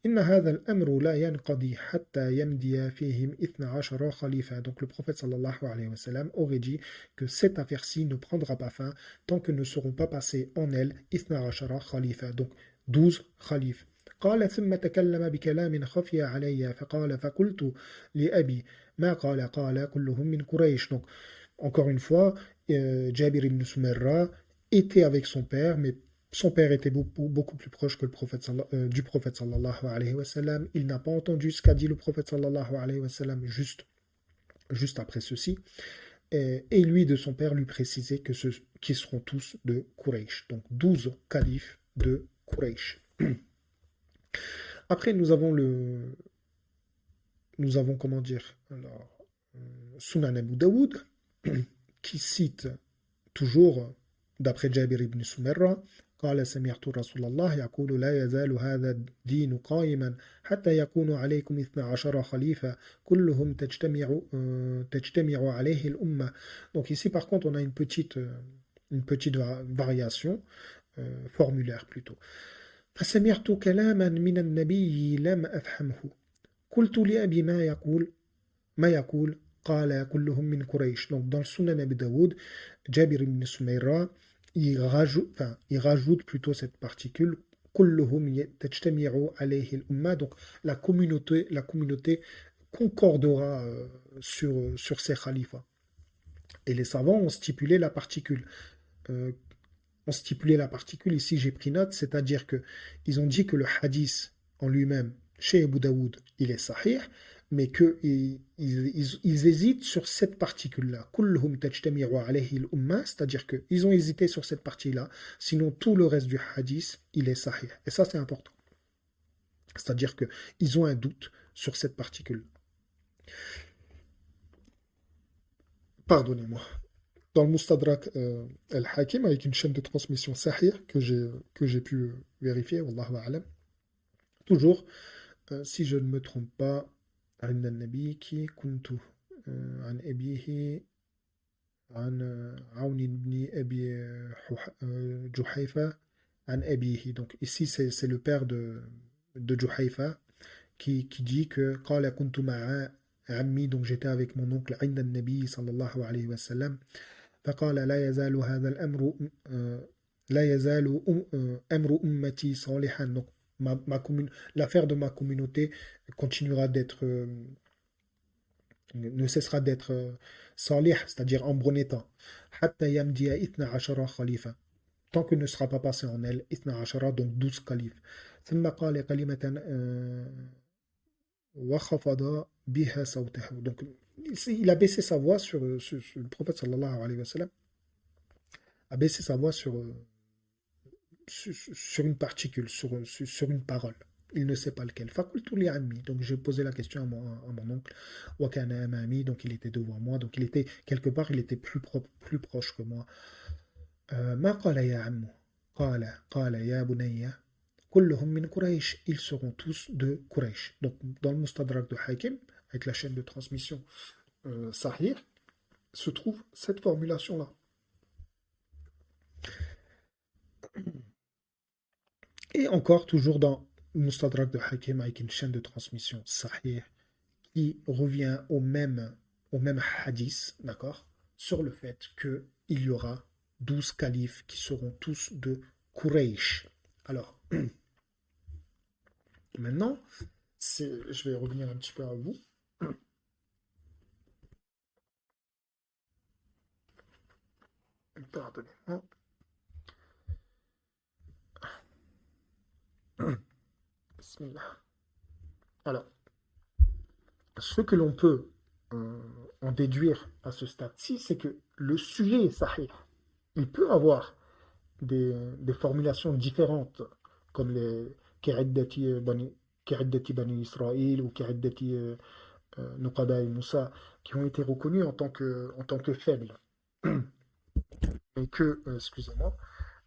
إن هذا الأمر لا ينقضي حتى يمضي فيهم 12 خليفة. Donc le prophète sallallahu alayhi wa sallam aurait dit que cette affaire-ci ne prendra pas fin tant que ne seront pas passés en elle 12 خليفة, donc 12 khalifes. قال ثم تكلم بكلام خفي علي فقال فقلت لأبي ما قال كلهم من قريش. Donc encore une fois, Jabir ibn Sumerra était avec son père, mais son père était beaucoup plus proche que du prophète sallallahu alayhi wa sallam. Il n'a pas entendu ce qu'a dit le prophète sallallahu alayhi wa sallam juste après ceci. Et lui, de son père, lui précisait qu'ils seront tous de Quraysh. Donc 12 califes de Quraysh. Après, nous avons comment dire, alors, Sunan Abu Daoud, qui cite toujours, d'après Jabir ibn Sumerra, قال سمعت رسول الله يقول لا يزال هذا الدين قائما حتى يكون عليكم 12 خليفة كلهم تجتمع عليه الأمة. Donc ici par contre on a une petite variation formulaire plutôt. فسمعت كلاما من النبي لم أفهمه قلت لأبي ما يقول قال كلهم من قريش. Donc dans le Sunan Abi Daoud, Jabir ibn Sumayra il rajoute plutôt cette particule كلهم تجتمع عليه الأمة. Donc la communauté concordera sur ces khalifas. Et les savants ont stipulé la particule. Ici j'ai pris note, c'est-à-dire que ils ont dit que le hadith en lui-même chez Abu Daoud il est sahih, mais qu'ils hésitent sur cette particule-là. كلهم تجتمع عليه الأمة, c'est-à-dire qu'ils ont hésité sur cette partie-là, sinon tout le reste du hadith il est sahih. Et ça c'est important. C'est-à-dire qu'ils ont un doute sur cette particule. Pardonnez-moi. Dans le Mustadrak al-Hakim, avec une chaîne de transmission sahih que j'ai pu vérifier, wallahu a'lam. Toujours, si je ne me trompe pas, عند النبي كي كنت عن أبيه عن عون بن أبي جحيفة عن أبيه. Donc ici c'est le père de Juhayfa qui dit que قال كنت مع عمي, donc j'étais avec mon oncle عند النبي صلى الله عليه وسلم فقال لا يزال هذا الأمر لا يزال أمر أمتي صالحا. Donc l'affaire de ma communauté continuera d'être, ne cessera d'être salih, c'est-à-dire en bon état. حتى يمضي 12 خليفة, tant que ne sera pas passé en elle 12, donc 12 califes. ثم قال كلمة وخفض بها صوته. Donc il a baissé sa voix sur le prophète sallallahu alayhi wa sallam, a baissé sa voix sur une particule, sur une parole. Il ne sait pas lequel. Fakultu li ammi. Donc j'ai posé la question à mon oncle. Wa kana amami. Donc il était devant moi. Donc il était quelque part, il était plus proche que moi. Ma qala ya ammu. Qala ya bunayya. Kulluhum min Quraysh. Ils seront tous de Quraysh. Donc dans le Mustadrak de Hakim, avec la chaîne de transmission Sahih, se trouve cette formulation-là. Et encore, toujours dans Mustadrak de Hakim, avec une chaîne de transmission sahih, qui revient au même hadith, d'accord, sur le fait qu'il y aura 12 califes qui seront tous de Quraysh. Alors, maintenant, je vais revenir un petit peu à vous. Pardonnez-moi. Bismillah. Alors, ce que l'on peut en déduire à ce stade-ci, c'est que le sujet est sahih. Il peut avoir des formulations différentes, comme les K'iddati Bani Israël ou K'iddati Nuqaba et Moussa, qui ont été reconnus en tant que faibles. Excusez-moi,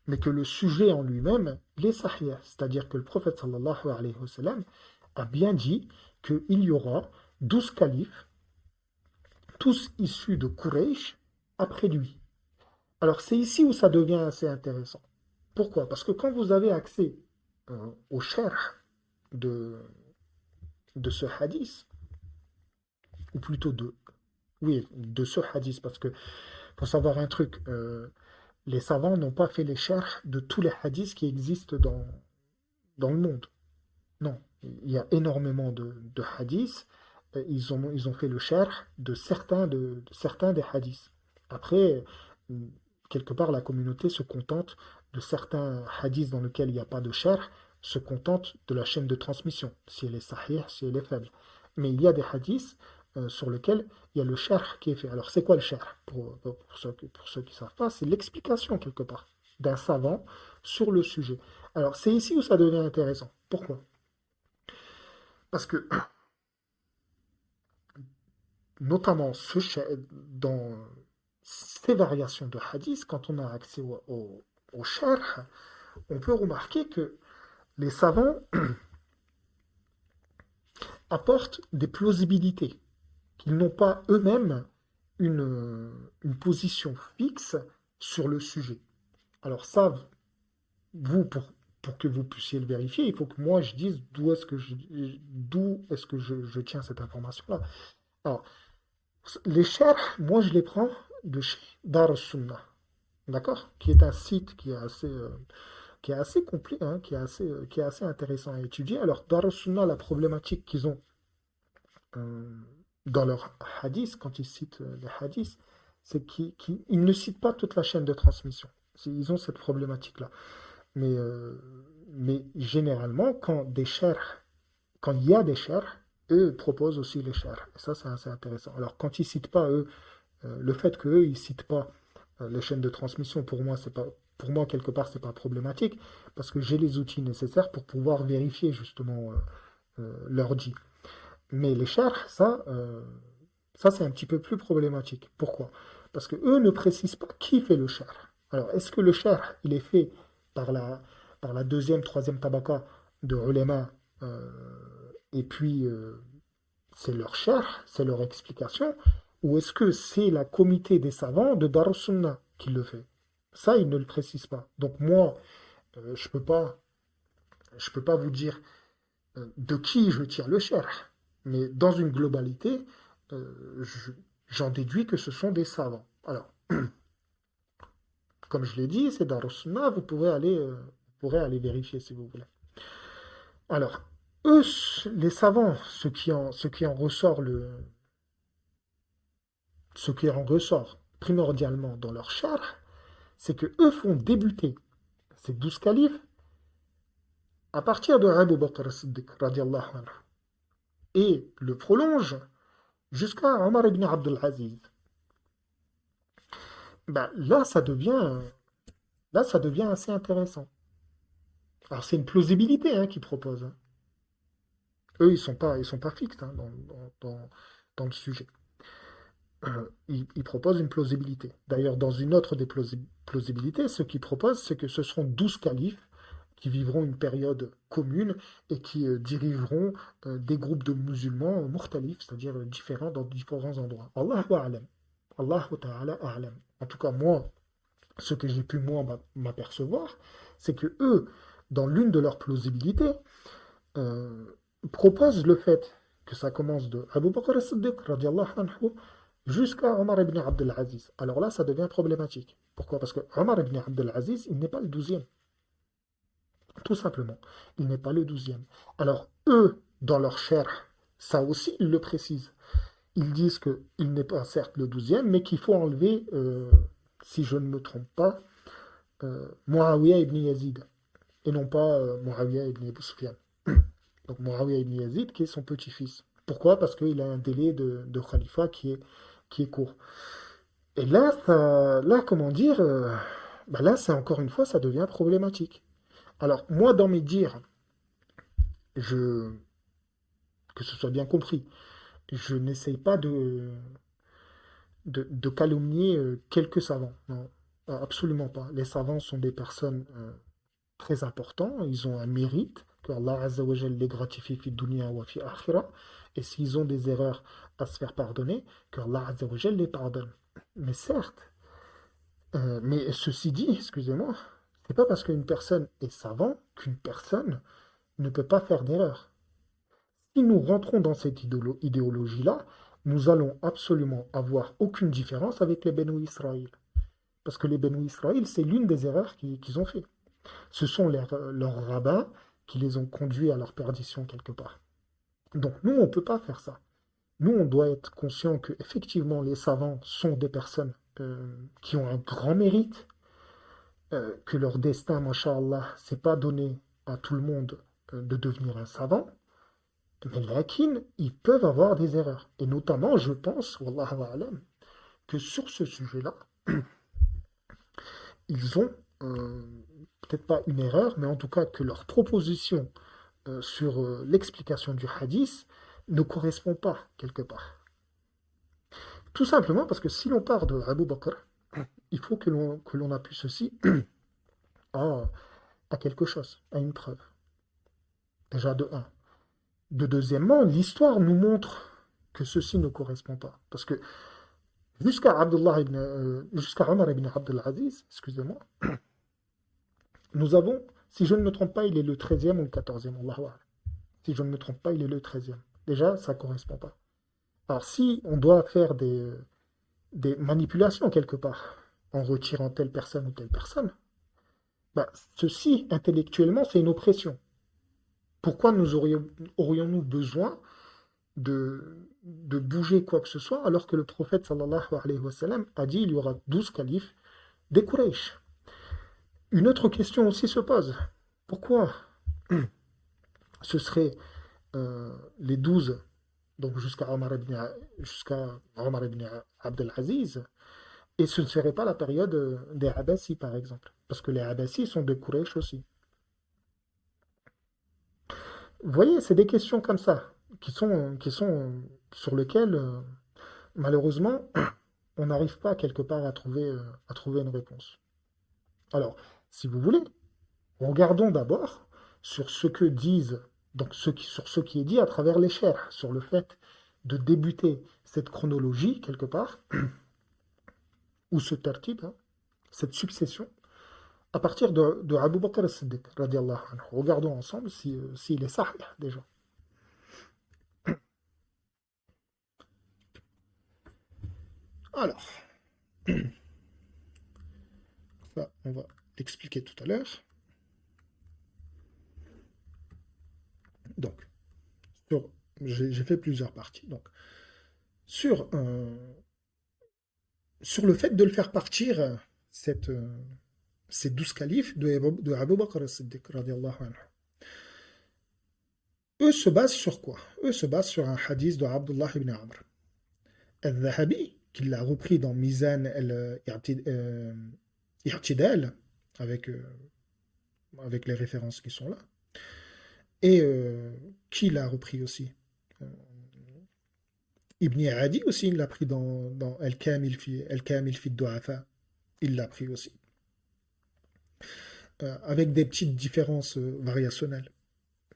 mais que le sujet en lui-même, il est sahih. C'est-à-dire que le prophète sallallahu alayhi wa sallam a bien dit qu'il y aura 12 califes, tous issus de Quraysh, après lui. Alors c'est ici où ça devient assez intéressant. Pourquoi? Parce que quand vous avez accès au sharh de, de ce hadith, ou plutôt de ce hadith, parce que faut savoir un truc, les savants n'ont pas fait les sharh de tous les hadiths qui existent dans le monde. Non, il y a énormément de hadiths. Ils ont fait le sharh de certains des hadiths. Après, euh, quelque part, la communauté se contente de certains hadiths dans lesquels il n'y a pas de sharh, se contente de la chaîne de transmission, si elle est sahih, si elle est faible. Mais il y a des hadiths sur lesquels il y a le sharh qui est fait. Alors, c'est quoi le sharh? Pour ceux qui ne savent pas, c'est l'explication, quelque part, d'un savant sur le sujet. Alors, c'est ici où ça devient intéressant. Pourquoi? Parce que, notamment dans ces variations de hadith, quand on a accès au sharh, on peut remarquer que les savants apportent des plausibilités, qu'ils n'ont pas eux-mêmes une position fixe sur le sujet. Alors ça, pour que vous puissiez le vérifier, il faut que moi je dise d'où est-ce que je tiens cette information-là. Alors, les sharh, moi je les prends de chez Dar al-Sunnah, d'accord? Qui est un site qui est assez complet, hein, qui est assez intéressant à étudier. Alors, Dar al-Sunnah, la problématique qu'ils ont euh, dans leurs hadiths, quand ils citent les hadiths, c'est qu'ils ne citent pas toute la chaîne de transmission. Ils ont cette problématique-là. Mais, euh, mais généralement, quand il y a des sharh, eux proposent aussi les sharh. Et ça, c'est assez intéressant. Alors, quand ils citent pas, eux, le fait qu'eux, ils citent pas les chaînes de transmission, pour moi, quelque part, c'est pas problématique, parce que j'ai les outils nécessaires pour pouvoir vérifier, justement, leur dit. Mais les sharh, ça c'est un petit peu plus problématique. Pourquoi? Parce que eux ne précisent pas qui fait le sharh. Alors, est-ce que le sharh, il est fait par par la deuxième, troisième tabaka de ulama, euh, et puis c'est leur sharh, c'est leur explication, ou est-ce que c'est la comité des savants de Dar al-Sunnah qui le fait? Ça, ils ne le précisent pas. Donc moi, je peux pas vous dire de qui je tire le sharh, mais dans une globalité, j'en déduis que ce sont des savants. Alors, comme je l'ai dit, c'est Dar al-Sunnah, vous pourrez aller vérifier si vous voulez. Alors, eux, les savants, ce qui en ressort primordialement dans leur sharh, c'est que eux font débuter ces 12 califes à partir de Abu Bakr as-Siddiq, radiallahu anhu, et le prolongent jusqu'à Omar ibn Abdul Aziz. Ben, là, ça devient assez intéressant. Alors, c'est une plausibilité hein, qu'ils proposent. Hein. Eux, ils sont pas fixes hein, dans le sujet. Ils proposent une plausibilité. D'ailleurs, dans une autre des plausibilités, ce qu'ils proposent, c'est que ce seront 12 califes qui vivront une période commune et qui dirigeront des groupes de musulmans mukhtalif, c'est-à-dire différents dans différents endroits. Allahu a'lam. Allahu ta'ala a'lam. En tout cas, moi, ce que j'ai pu moi m'apercevoir, c'est que eux, dans l'une de leurs plausibilités, euh, proposent le fait que ça commence de Abu Bakr as-Siddiq, radiallahu anhu, jusqu'à Omar ibn Abdel Aziz. Alors là, ça devient problématique. Pourquoi? Parce que Omar ibn Abdel Aziz, il n'est pas le 12e. Tout simplement. Il n'est pas le 12e. Alors, eux, dans leur chair, ça aussi, ils le précisent. Ils disent qu'il n'est pas certes le 12e, mais qu'il faut enlever, si je ne me trompe pas, Muawiyah ibn Yazid, et non pas Muawiyah ibn Abu Sufyan. Donc Muawiyah ibn Yazid, qui est son petit-fils. Pourquoi? Parce qu'il a un délai de khalifa qui est court. Et là, là comment dire, bah là, c'est encore une fois, ça devient problématique. Alors, moi, dans mes dires, je, que ce soit bien compris, je n'essaye pas de calomnier quelques savants. Non, absolument pas. Les savants sont des personnes très importantes, ils ont un mérite, que Allah Azza wa Jal les gratifie fi dunya wa fi akhira, et s'ils ont des erreurs à se faire pardonner, que Allah Azza wa Jal les pardonne. Mais certes, mais ceci dit, excusez-moi, c'est pas parce qu'une personne est savant qu'une personne ne peut pas faire d'erreur. Si nous rentrons dans cette idéologie-là, nous allons absolument avoir aucune différence avec les Benu Israël. Parce que les Benu Israël, c'est l'une des erreurs qu'ils ont fait. Ce sont leurs rabbins qui les ont conduits à leur perdition quelque part. Donc nous, on ne peut pas faire ça. Nous, on doit être conscient que effectivement les savants sont des personnes qui ont un grand mérite, que leur destin, masha'Allah, c'est pas donné à tout le monde de devenir un savant, mais lakin, ils peuvent avoir des erreurs. Et notamment, je pense, wallahu a'lam, que sur ce sujet-là, ils ont peut-être pas une erreur, mais en tout cas que leur proposition sur l'explication du hadith ne correspond pas quelque part. Tout simplement parce que si l'on part de Abu Bakr, il faut que l'on appuie ceci à, à quelque chose, à une preuve. Déjà de un. De deuxièmement, l'histoire nous montre que ceci ne correspond pas. Parce que jusqu'à Omar ibn Abdel Aziz, excusez-moi, nous avons, si je ne me trompe pas, il est le 13e ou le 14e, Allahu A'lam. Si je ne me trompe pas, il est le 13e. Déjà, ça ne correspond pas. Alors, si on doit faire des manipulations quelque part, en retirant telle personne ou telle personne, bah, ceci, intellectuellement, c'est une oppression. Pourquoi aurions-nous besoin de bouger quoi que ce soit, alors que le prophète sallallahu alayhi wa sallam a dit il y aura 12 califes des Quraysh. Une autre question aussi se pose. Pourquoi ce serait les 12, donc jusqu'à Omar ibn Abdel Aziz, et ce ne serait pas la période des Abbassis, par exemple? Parce que les Abbassis sont de Quraysh aussi. Vous voyez, c'est des questions comme ça, qui sont sur lesquelles, malheureusement, on n'arrive pas quelque part à trouver une réponse. Alors, si vous voulez, regardons d'abord sur ce que disent, donc sur ce qui est dit à travers les chers, sur le fait de débuter cette chronologie quelque part, ou ce tartib, hein, cette succession, à partir de Abu Bakr as-Siddiq, radiallahu anhu. Regardons ensemble s'il est sahih déjà. Alors, ça, on va l'expliquer tout à l'heure. Donc, j'ai fait plusieurs parties. Donc, sur, sur le fait de le faire partir, ces 12 califes de Abu Bakr as-Siddiq, radiallahu anhu. Eux se basent sur quoi? Eux se basent sur un hadith de Abdullah ibn Amr. Al-Dhahabi, qui l'a repris dans Mizan al-I'tidal, avec les références qui sont là, et qui l'a repris aussi? Euh, Ibn Adi aussi, il l'a pris dans Al-Kamil fi Du'afa, il l'a pris aussi, avec des petites différences variationnelles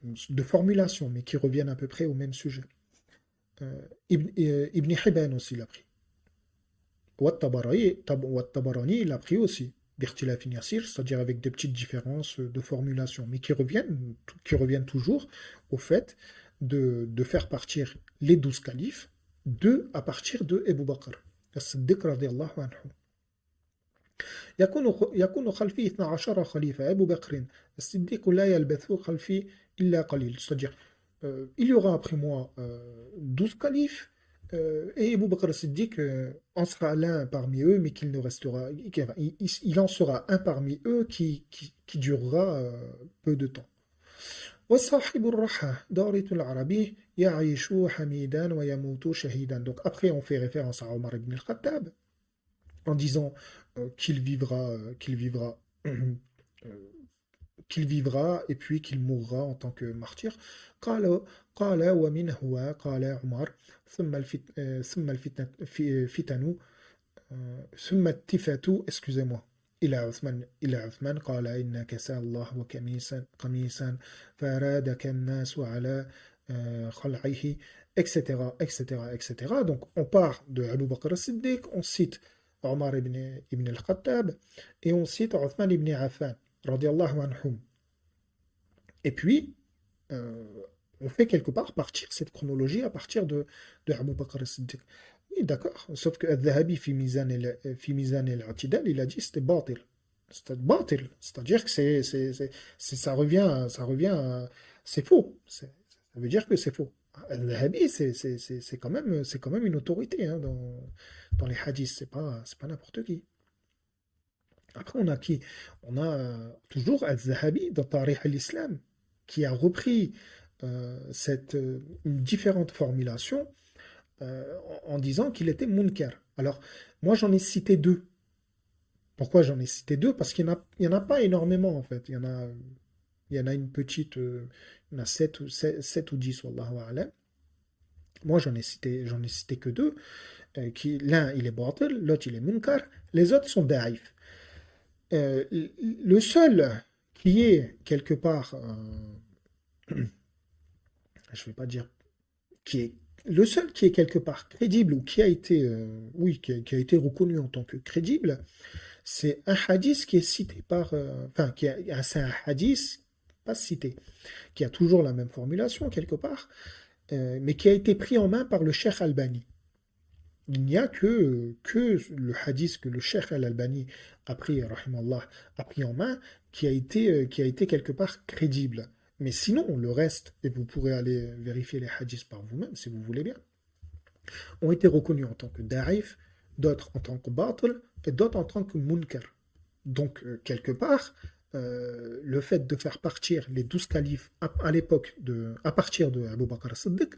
de formulation, mais qui reviennent à peu près au même sujet. Ibn Hibban aussi l'a pris. Wat-Tabarani l'a pris aussi, d'Ikhtilaf Yasir, c'est-à-dire avec des petites différences de formulation, mais qui reviennent toujours au fait de faire partir les 12 califes à partir de Abu Bakr as-Siddiq radiyallahu anhu. يكون خلفي 12 خليفة أبو بكر الصديق لا يلبث خلفي إلا قليل. C'est-à-dire, il y aura après moi 12 califes, et Abu Bakr as-Siddiq en sera l'un parmi eux, mais qu'il ne restera, il en sera un parmi eux qui durera peu de temps. وَالصَّاحِبُ الرَّحَى دَارِةُ الْعَرَبِيِّ يَعِيشُ حَمِيدًا وَيَمُوتُ شَهِيدًا. Donc après, on fait référence à Omar ibn al-Khattab en disant euh, qu'il vivra et puis qu'il mourra en tant que martyr. قال قال ومن هو قال عمر ثم الفتن ثم التفت excusez-moi إلى عثمان قال إن كسى الله قميصا فأرادك الناس على خلعه etc etc etc. Donc on part de Abu Bakr as-Siddiq, on cite Omar ibn al-Khattab et on cite Othman ibn Affan radiallahu anhum. Et puis euh, on fait quelque part partir cette chronologie à partir de Abu Bakr as-Siddiq. Oui, d'accord. Sauf que Al-Dhahabi, fi Mizan al-I'tidal, il a dit que c'était batil. C'était batil. C'est-à-dire que ça revient c'est faux. Ça veut dire que c'est faux. Al-Dhahabi, c'est quand même une autorité hein, dans les hadiths. C'est pas n'importe qui. Après, on a qui? On a toujours Al-Zahabi dans Tarikh al-Islam qui a repris une différente formulation en disant qu'il était munkar. Alors, moi j'en ai cité deux. Pourquoi j'en ai cité deux? Parce il y en a pas énormément en fait. Il y en a une petite, il y en a 7 ou 10, wallahu a'lam. Moi j'en ai cité que deux. L'un il est batil, l'autre il est munkar, les autres sont da'if. Le seul qui est quelque part, je ne vais pas dire qui est le seul qui est quelque part crédible ou qui a été, oui, qui a été reconnu en tant que crédible, c'est un hadith qui est cité par, enfin, c'est un hadith pas cité, qui a toujours la même formulation quelque part, mais qui a été pris en main par le Cheikh Albani. Il n'y a que le hadith que le Cheikh Al-Albani a pris, rahimallah, a pris en main, qui a été quelque part crédible. Mais sinon, le reste, et vous pourrez aller vérifier les hadiths par vous-même si vous voulez bien, ont été reconnus en tant que da'if, d'autres en tant que batil, et d'autres en tant que munkar. Donc, quelque part, le fait de faire partir les 12 califes à l'époque, à partir de Abu Bakr as-Siddiq,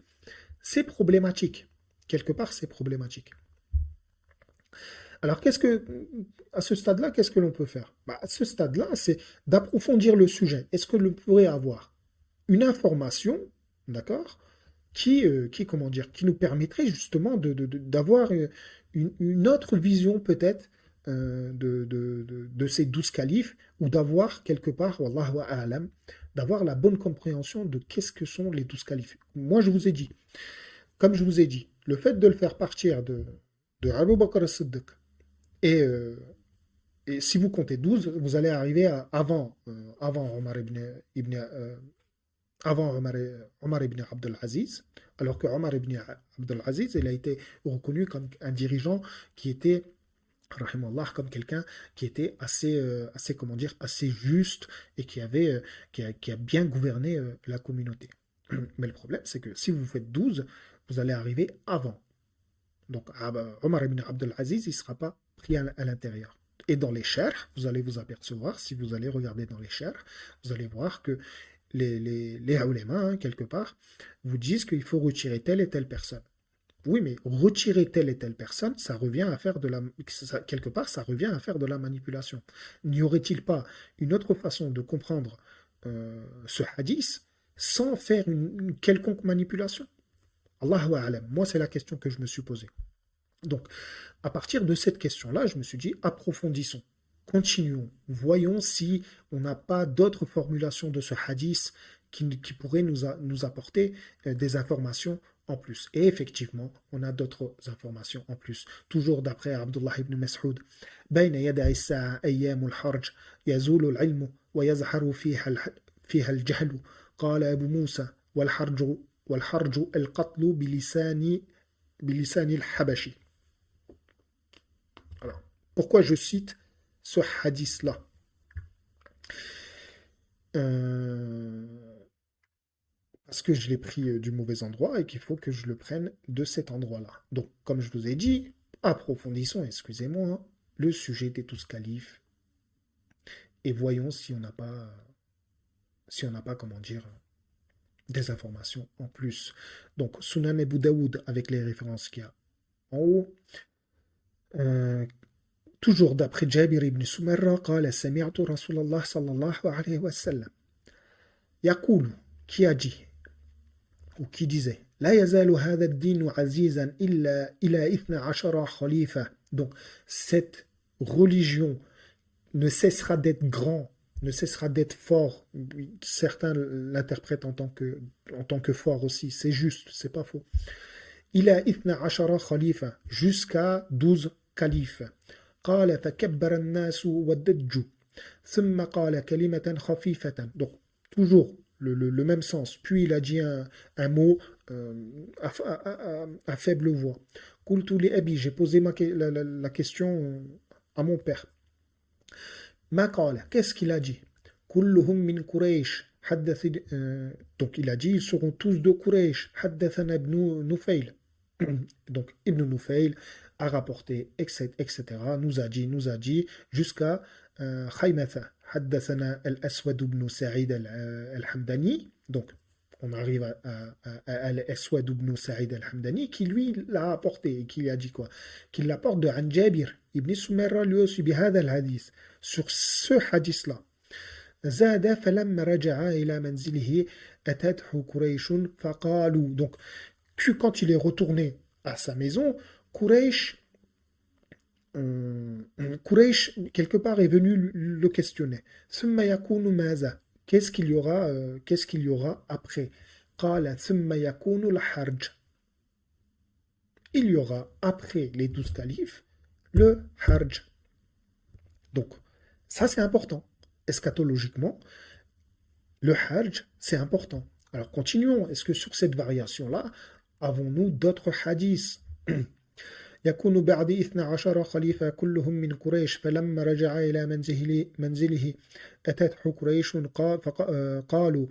c'est problématique. Quelque part, c'est problématique. Alors, à ce stade-là, qu'est-ce que l'on peut faire? Bah, à ce stade-là, c'est d'approfondir le sujet. Est-ce que l'on pourrait avoir une information, d'accord, comment dire, qui nous permettrait justement d'avoir une autre vision peut-être de ces 12 califes, ou d'avoir quelque part, wallahu a'lam, d'avoir la bonne compréhension de qu'est-ce que sont les 12 califes. Moi, comme je vous ai dit, le fait de le faire partir de Abu Bakr as-Siddiq, et, euh, et si vous comptez 12, vous allez arriver avant Omar ibn Abdel Aziz, alors que Omar ibn Abdel Aziz, il a été reconnu comme un dirigeant qui était, rahimallah, comme quelqu'un qui était assez, comment dire, assez juste et qui a bien gouverné la communauté. Mais le problème, c'est que si vous faites 12, vous allez arriver avant. Donc, Omar ibn Abdel Aziz, il ne sera pas pris à l'intérieur. Et dans les chers, vous allez vous apercevoir, si vous allez regarder dans les chers, vous allez voir que les ulémas, hein, quelque part, vous disent qu'il faut retirer telle et telle personne. Oui, mais retirer telle et telle personne, ça revient à faire quelque part, ça revient à faire de la manipulation. N'y aurait-il pas une autre façon de comprendre ce hadith sans faire une quelconque manipulation? Allahu a'lam. Moi, c'est la question que je me suis posée. Donc, à partir de cette question-là, je me suis dit, approfondissons, continuons, voyons si on n'a pas d'autres formulations de ce hadith qui pourraient nous apporter des informations en plus. Et effectivement, on a d'autres informations en plus. Toujours d'après Abdullah ibn Mas'ud, بين يدي الساعة أيام الحرج يزول العلم ويزهر فيها الجهل قال أبو موسى والحرج القتل بلسان الحبشي. Alors, pourquoi je cite ce hadith-là? Parce que je l'ai pris du mauvais endroit et qu'il faut que je le prenne de cet endroit-là. Donc, comme je vous ai dit, approfondissons, excusez-moi, le sujet des 12 califes et voyons si on n'a pas, comment dire, des informations en plus. Donc, Sunan Abu Daoud avec les références qu'il y a en haut. Euh, toujours d'après Jabir ibn Sumarra, قال سمعت رسول الله صلى الله عليه وسلم يقول, qui a dit ou qui disait لا يزال هذا الدين عزيزا إلا إلى 12 خليفة. Donc, cette religion ne cessera d'être grand, ne cessera d'être fort. Certains l'interprètent en tant que fort aussi. C'est juste, c'est pas faux. إلى 12 خليفة, jusqu'à 12 califes. قال فكبر الناس ودجوا ثم قال كلمة خفيفة. Donc, toujours le même sens. Puis il a dit un mot à faible voix. قلت لأبي, j'ai posé la question à mon père. ما قال, qu'est-ce qu'il a dit? كلهم من قريش حدث. Donc il a dit, ils seront tous de Quraysh. حدثنا ابن نفيل. Donc Ibn Nufayl a rapporté, etc. Nous a dit, jusqu'à Khaymatha. حدثنا الأسود بن سعيد الحمداني. Donc on arrive à Al-Aswad ibn Sa'id al-Hamdani, qui lui l'a apporté, et qui a dit quoi? Qu'il l'apporte de An Jabir ibn Sumayra, lui aussi, bihada al-hadith, sur ce hadith-là. زاد فلما رجع إلى منزله أتته قريش فقالوا. Donc, quand il est retourné à sa maison, Quraysh, quelque part, est venu le questionner. ثم يكون ماذا? Qu'est-ce qu'il y aura après? قال ثم يكون الحرج. Il y aura après les 12 califes le harj. Donc, ça c'est important. Eschatologiquement, le harj, c'est important. Alors, continuons. Est-ce que sur cette variation-là, avons-nous d'autres hadiths? يكون بعد 12 خليفة كلهم من قريش فلما رجع إلى منزله أتته قريش قالوا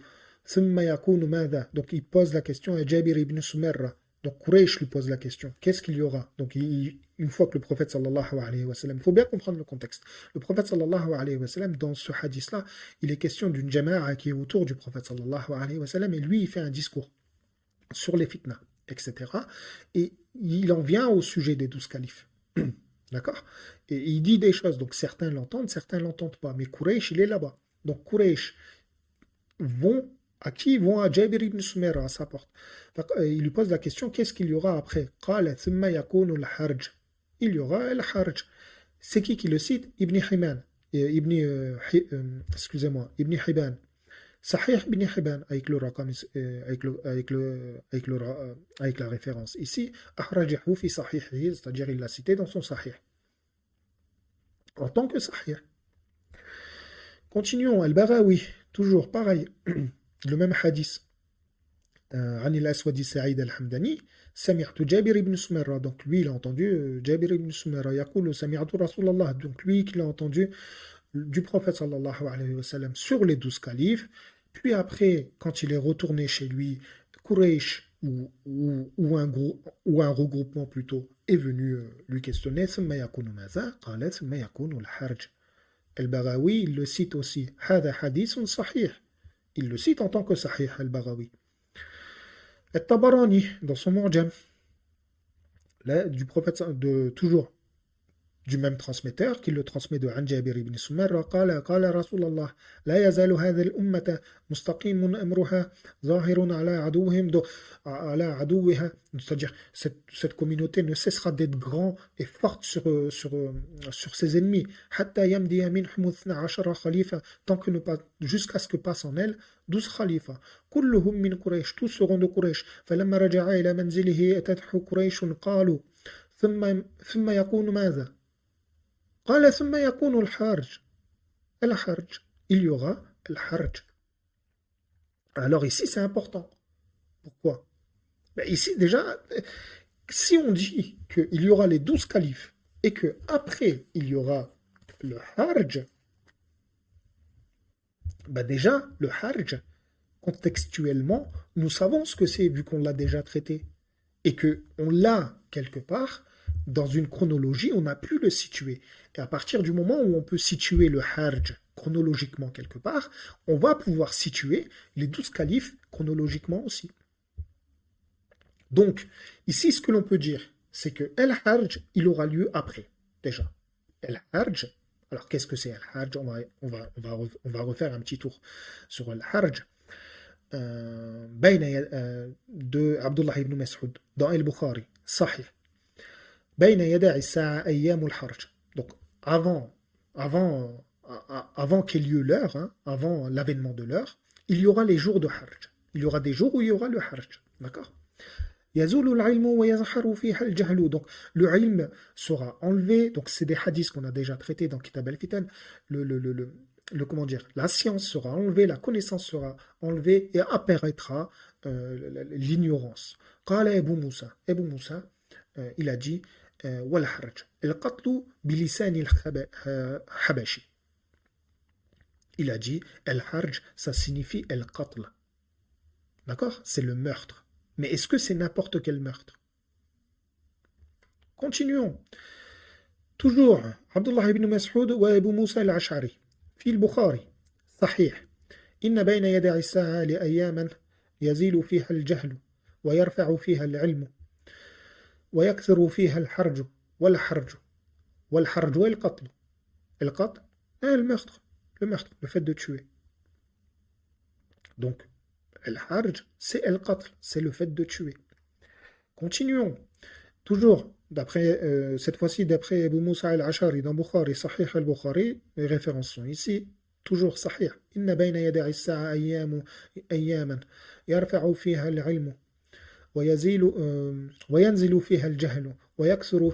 ثم يكون ماذا. Donc il pose la question à Jabir ibn Sumarra. Donc Quraysh lui pose la question. Qu'est-ce qu'il y aura? Donc une fois que le prophète sallallahu alayhi wa sallam, il faut bien comprendre le contexte. Le prophète sallallahu alayhi wa sallam, dans ce hadith-là, il est question d'une jama'a qui est autour du prophète sallallahu alayhi wa sallam, et lui il fait un discours sur les fitnas, etc. Et il en vient au sujet des 12 califes. D'accord? Et il dit des choses, donc certains l'entendent, certains ne l'entendent pas. Mais Quraysh, il est là-bas. Donc Quraysh vont à qui? Vont à Jabir ibn Sumayra, à sa porte. Il lui pose la question, qu'est-ce qu'il y aura après? قال ثم يكون الحرج. Il y aura le harj. C'est qui le cite? Ibn Hibban. Excusez-moi, Ibn Hibban. Sahih ibn Hibban, avec la référence ici, أخرجه في صحيحه, c'est-à-dire il l'a cité dans son Sahih, en tant que Sahih. Continuons, Al-Baghawi, toujours pareil, le même hadith, عن الأسود سعيد الحمداني سمعت جابر بن سمرة. Donc lui il a entendu Jabir ibn Sumayra يقول سمعت رسول الله. Donc lui qui l'a entendu du prophète sallallahu alayhi wa sallam sur les 12 califes. Puis après, quand il est retourné chez lui, Quraysh ou un regroupement plutôt est venu lui questionner. ثم يكون ماذا؟ قال ثم يكون الحرج. Al-Baghawi, il le cite aussi. هذا حديث صحيح. Il le cite en tant que sahih, Al-Baghawi. At-Tabarani, dans son Mu'jam, du prophète, toujours du même transmetteur, qui le transmet de An Jabir ibn Sumarra, قال رسول الله لا يزال هذه الأمة مستقيم أمرها ظاهر على عدوها. C'est-à-dire, cette communauté ne cessera d'être grand et forte sur ses ennemis. حتى يمضي منهم 12 خليفة, tant que jusqu'à ce que passe en elle 12 khalifas. كلهم من قريش, tous seront de Quraysh. فلما رجع إلى منزله أتته قريش قالوا ثم يكون ماذا؟ قال ثم يكون الحرج. Il y aura le harj. Alors ici c'est important. Pourquoi? Ici déjà, si on dit qu'il y aura les 12 califes et qu'après il y aura le harj, déjà le harj, contextuellement, nous savons ce que c'est vu qu'on l'a déjà traité. Et qu'on l'a quelque part, dans une chronologie, on n'a plus le situer. Et à partir du moment où on peut situer le harj chronologiquement quelque part, on va pouvoir situer les 12 califes chronologiquement aussi. Donc, ici, ce que l'on peut dire, c'est que El-Hajj, il aura lieu après, déjà. El-Hajj, alors qu'est-ce que c'est El-Hajj? On va refaire un petit tour sur El-Hajj. De Abdullah ibn Mas'ud, dans El-Bukhari, Sahih. بين يدع الساعة أيام الحرج. Donc, avant, avant qu'ait lieu l'heure, hein, avant l'avènement de l'heure, il y aura les jours de Hajj. Il y aura des jours où il y aura le Hajj. D'accord? يزول العلم ويظهر فيها الجهل. Donc, le ilm sera enlevé. Donc, c'est des hadiths qu'on a déjà traités dans Kitab al-Fitan. Comment dire? La science sera enlevée, la connaissance sera enlevée et apparaîtra l'ignorance. قال Abu Moussa. Abu Moussa, il a dit والحرج القتل بلسان الحبشي. Il a dit el-harj, ça signifie el-qatl. D'accord? C'est le meurtre. Mais est-ce que c'est n'importe quel meurtre? Continuons. Toujours, Abdullah ibn Mas'ud wa Abu Musa al-Ash'ari. في البخاري صحيح إن بين يدع الساعة لأياما يزيل فيها الجهل ويرفع فيها العلم ويكثر فيها الحرج والحرج والقتل. القتل le meurtre, le fait de tuer. Donc, el-harj, c'est el-qatl, c'est le fait de tuer. Continuons. Toujours, cette fois-ci d'après Abu Musa al-Ash'ari dans Bukhari, Sahih al-Bukhari, les références sont ici. Toujours Sahih. Inna bayna yada'i as-sa'a ayyaman yarfa'u fiha al-'ilmu وينزل فيها الجهل ويكثر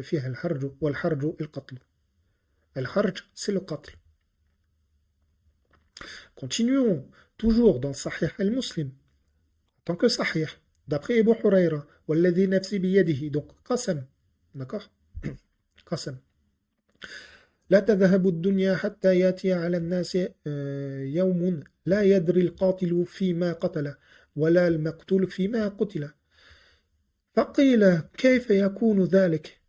فيها الحرج والحرج القتل. الحرج, c'est le qatl. Continuons, toujours dans Sahih al-Muslim, en tant que Sahih, d'après Abu Hurayra, والذي نفسي بيده, donc قسم, d'accord? قسم. لا تذهب الدنيا حتى يأتي على الناس يوم لا يدري القاتل فيما قتل ولا المقتول فيما قتل. فقيل كيف يكون ذلك؟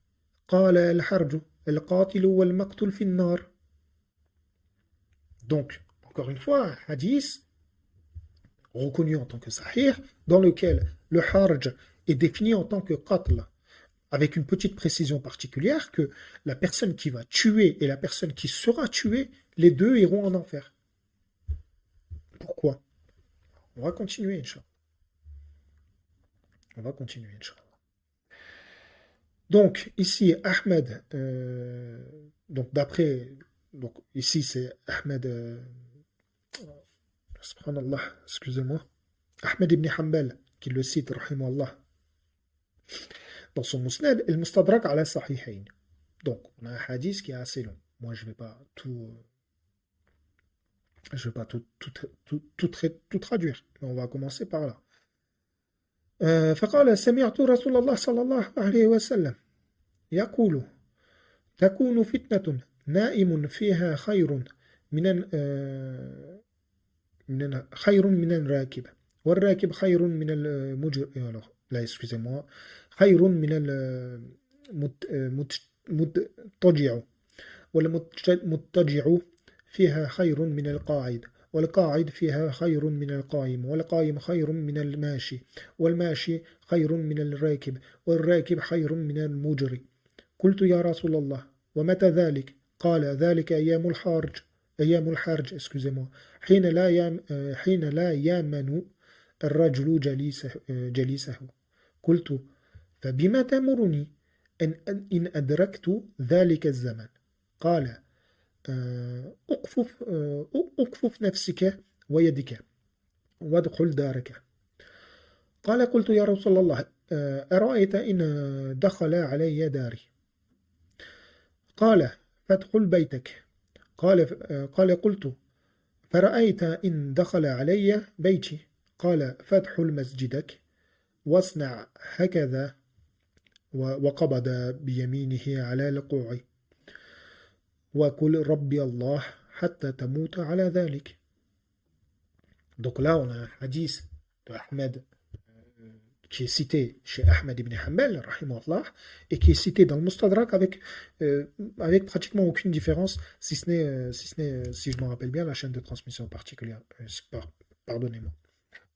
قال الحرج القاتل والمقتول في النار. Donc, encore une fois, un hadith reconnu en tant que sahih, dans lequel le harj est défini en tant que qatl, avec une petite précision particulière que la personne qui va tuer et la personne qui sera tuée, les deux iront en enfer. Pourquoi? On va continuer, Inch'Allah. On va continuer, Inch'Allah. Donc, ici, Ahmed, donc d'après, donc ici c'est Ahmed, subhanallah, excusez-moi, Ahmed ibn Hanbal, qui le cite, rahimahullah, dans son Musnad, il mustadrak ala sahihayn. Donc, on a un hadith qui est assez long. Moi, je ne vais pas tout traduire, mais on va commencer par là. فقال سمعت رسول الله صلى الله عليه وسلم يقول تكون فتنة نائم فيها خير من الراكب والراكب خير من المجر لا excusez-moi خير من المضطجع والمضطجع فيها خير من القاعد والقاعد فيها خير من القائم والقائم خير من الماشي والماشي خير من الراكب والراكب خير من المجري. قلت يا رسول الله ومتى ذلك؟ قال ذلك أيام الحرج excusez-moi حين لا يامن الرجل جليسه. قلت فبما تأمرني إن أدركت ذلك الزمن؟ قال أكفف نفسك ويدك وادخل دارك. قال قلت يا رسول الله أرأيت إن دخل علي داري؟ قال فادخل بيتك. قال قلت فرأيت إن دخل علي بيتي؟ قال فادخل مسجدك واصنع هكذا وقبض بيمينه على لقوعي وقل ربي الله حتى تموت على ذلك. Donc là on a un hadith de Ahmed qui est cité chez Ahmed ibn Hanbal, rahimahullah, et qui est cité dans le Mustadrak avec pratiquement aucune différence, si je me rappelle bien, la chaîne de transmission particulière. Pardonnez-moi,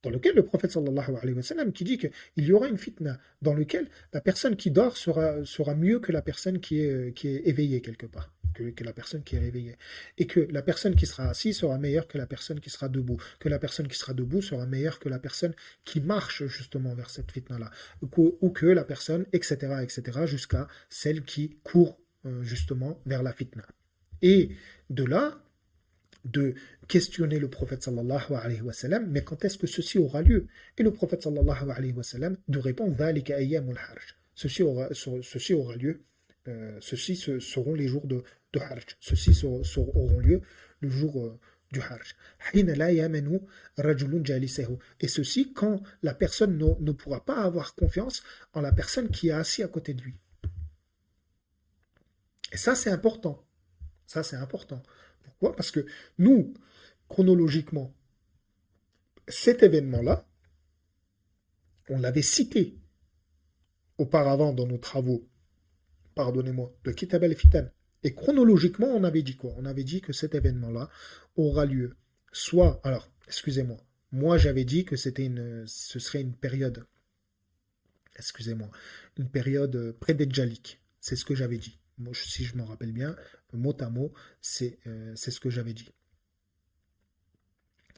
dans lequel le prophète sallallahu alayhi wa sallam qui dit qu'il y aura une fitna dans lequel la personne qui dort sera mieux que la personne qui est éveillée quelque part, que la personne qui est réveillée. Et que la personne qui sera assise sera meilleure que la personne qui sera debout. Que la personne qui sera debout sera meilleure que la personne qui marche justement vers cette fitna-là. Ou que la personne, etc., jusqu'à celle qui court justement vers la fitna. Et de là, de questionner le prophète sallallahu alayhi wa sallam, mais quand est-ce que ceci aura lieu? Et le prophète sallallahu alayhi wa sallam de répondre ذَلِكَ أَيَّامُ الْحَرْجِ. Ceci aura lieu, seront les jours de Harj. Auront lieu le jour du Harj. حِينَ لَا يَمَنُ رَجُلٌ جَالِسَهُ. Et ceci quand la personne ne pourra pas avoir confiance en la personne qui est assise à côté de lui. Et ça, c'est important. Ça, c'est important. Pourquoi? Parce que nous, chronologiquement, cet événement-là, on l'avait cité auparavant dans nos travaux, pardonnez-moi, de Kitab al-Fitan. Et chronologiquement, on avait dit quoi? On avait dit que cet événement-là aura lieu soit, alors, excusez-moi, moi j'avais dit que ce serait une période, excusez-moi, une période prédéjalique. C'est ce que j'avais dit. Moi, si je m'en rappelle bien, mot à mot, c'est ce que j'avais dit.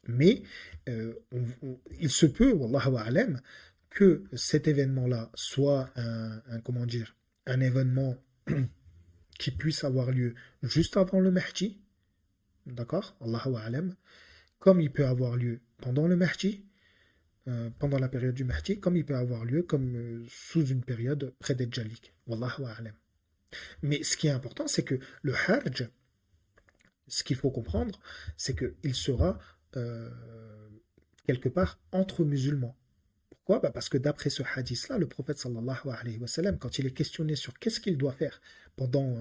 Mais il se peut, wallahu a'lam, que cet événement-là soit comment dire, un événement qui puisse avoir lieu juste avant le Mahdi, d'accord, wallahu a'lam, comme il peut avoir lieu pendant le Mahdi, pendant la période du Mahdi, comme il peut avoir lieu comme sous une période prédéjalique, wallahu a'lam. Mais ce qui est important, c'est que le Hajj, ce qu'il faut comprendre, c'est qu'il sera quelque part entre musulmans. Pourquoi? Parce que d'après ce hadith-là, le prophète sallallahu alayhi wa sallam, quand il est questionné sur qu'est-ce qu'il doit faire pendant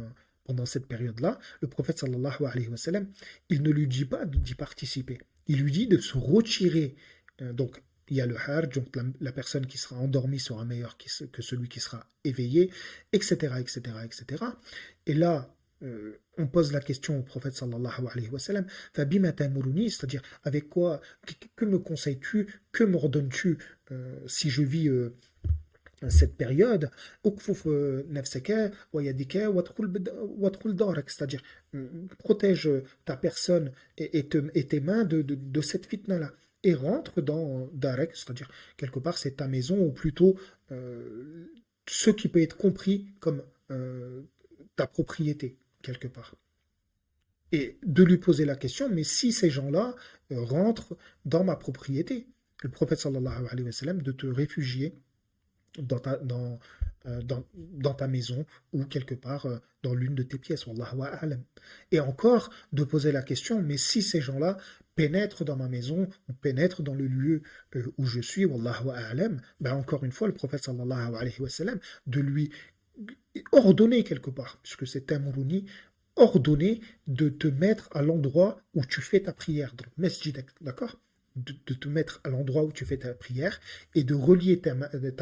cette période-là, le prophète sallallahu alayhi wa sallam, il ne lui dit pas d'y participer. Il lui dit de se retirer. Donc, il y a le Hajj, donc la personne qui sera endormie sera meilleure que celui qui sera éveillé, etc., etc., etc. Et là, on pose la question au prophète sallallahu alayhi wa sallam, Fabima ta'muruni, c'est-à-dire avec quoi, que me conseilles-tu, que m'ordonnes-tu si je vis cette période, ukfuf nafsaka wa yadika wadkhul darak, c'est-à-dire protège ta personne et tes mains de cette fitna-là. Et rentre dans Darek, c'est-à-dire quelque part c'est ta maison, ou plutôt ce qui peut être compris comme ta propriété, quelque part. Et de lui poser la question, mais si ces gens-là rentrent dans ma propriété, le prophète sallallahu alayhi wa sallam, de te réfugier dans ta maison ou quelque part dans l'une de tes pièces, wallahu a'lam. Et encore de poser la question, mais si ces gens-là pénètrent dans ma maison ou pénètrent dans le lieu où je suis, wallahu a'lam, ben encore une fois, le prophète sallallahu alayhi wa sallam, de lui ordonner quelque part, puisque c'est un mourouni, ordonner de te mettre à l'endroit où tu fais ta prière, donc masjid, d'accord? De te mettre à l'endroit où tu fais ta prière et de relier ta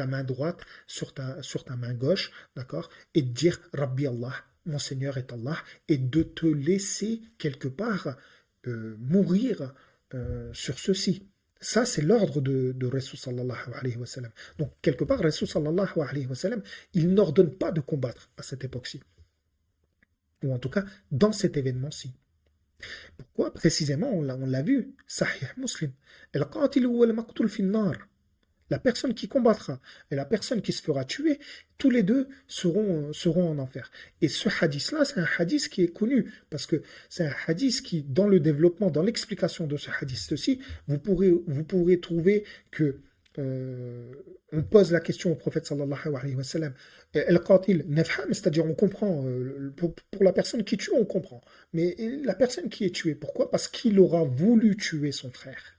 main droite sur ta main gauche, d'accord? Et de dire Rabbi Allah, mon Seigneur est Allah, et de te laisser quelque part mourir sur ceci. Ça, c'est l'ordre de Rasul sallallahu alayhi wa sallam. Donc, quelque part, Rasul sallallahu alayhi wa sallam, il n'ordonne pas de combattre à cette époque-ci. Ou en tout cas, dans cet événement-ci. Pourquoi? Précisément, on l'a vu, Sahih Muslim. Al-qatil huwa al-maqtul fi an-nar. La personne qui combattra et la personne qui se fera tuer, tous les deux seront en enfer. Et ce hadith-là, c'est un hadith qui est connu, parce que c'est un hadith qui, dans le développement, dans l'explication de ce hadith-ci, vous pourrez trouver que on pose la question au prophète sallallahu alayhi wa sallam, al-qatil nafham, c'est-à-dire on comprend, pour la personne qui tue, on comprend. Mais la personne qui est tuée, pourquoi? Parce qu'il aura voulu tuer son frère.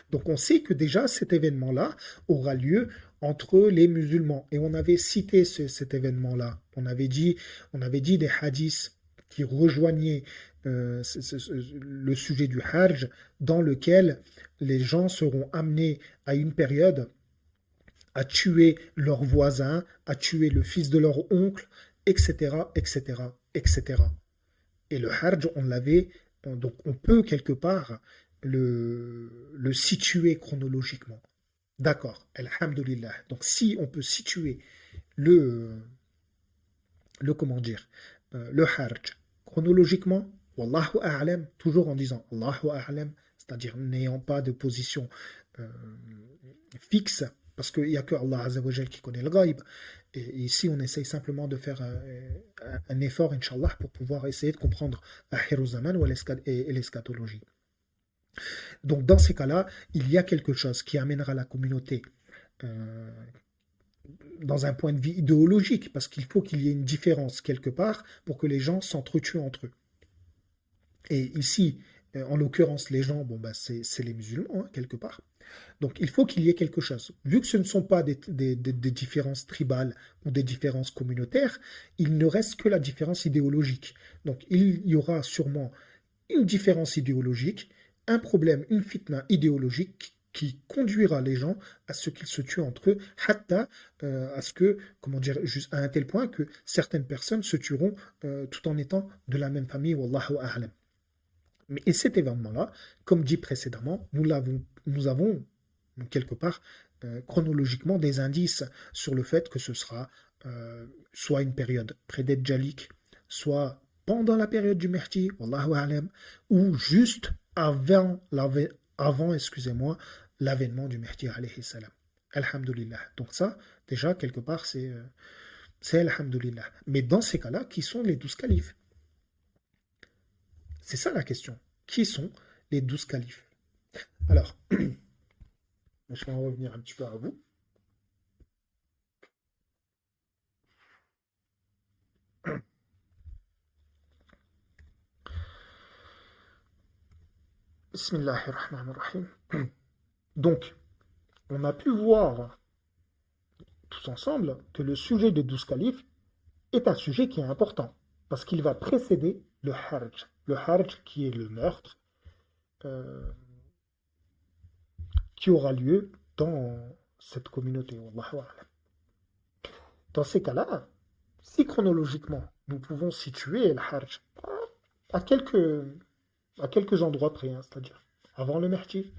Donc on sait que déjà cet événement-là aura lieu entre les musulmans. Et on avait cité cet événement-là. On avait dit des hadiths qui rejoignaient le sujet du Hajj, dans lequel les gens seront amenés à une période à tuer leur voisin, à tuer le fils de leur oncle, etc., etc., etc. Et le Hajj, donc on peut quelque part le situer chronologiquement. D'accord, alhamdulillah. Donc si on peut situer le, comment dire, le Hajj chronologiquement, Wallahu a'lam, toujours en disant Allahu a'lam, c'est-à-dire n'ayant pas de position euh, fixe, parce qu'il n'y a que Allah Azzawajal qui connaît le ghaib. Et ici, on essaye simplement de faire un effort, Inch'Allah, pour pouvoir essayer de comprendre Akhir Zaman et l'eschatologie. Donc, dans ces cas-là, il y a quelque chose qui amènera la communauté euh, dans un point de vue idéologique, parce qu'il faut qu'il y ait une différence quelque part pour que les gens s'entretuent entre eux. Et ici, en l'occurrence, les gens, bon, bah, c'est les musulmans, hein, quelque part. Donc il faut qu'il y ait quelque chose. Vu que ce ne sont pas des différences tribales ou des différences communautaires, il ne reste que la différence idéologique. Donc il y aura sûrement une différence idéologique, un problème, une fitna idéologique qui conduira les gens à ce qu'ils se tuent entre eux, hatta, à ce que, comment dire, juste à un tel point que certaines personnes se tueront tout en étant de la même famille, wallahu a'lam. Et cet événement-là, comme dit précédemment, nous avons quelque part chronologiquement des indices sur le fait que ce sera soit une période pré-Dajjalique, soit pendant la période du Mehdi, Wallahu a'lam, ou juste avant, excusez-moi, l'avènement du Mehdi alayhi salam. Alhamdulillah. Donc ça, déjà, quelque part, c'est Alhamdulillah. Mais dans ces cas-là, qui sont les 12 califes? C'est ça la question. Qui sont les 12 califes? Alors, je vais en revenir un petit peu à vous. Bismillahirrahmanirrahim. Donc, on a pu voir tous ensemble que le sujet des 12 califes est un sujet qui est important parce qu'il va précéder le Hajj. Le Hajj qui est le meurtre euh, qui aura lieu dans cette communauté. Wallahu a'lam. Dans ces cas-là, si chronologiquement nous pouvons situer le Hajj à quelques endroits près, hein, c'est-à-dire avant le Mehdi,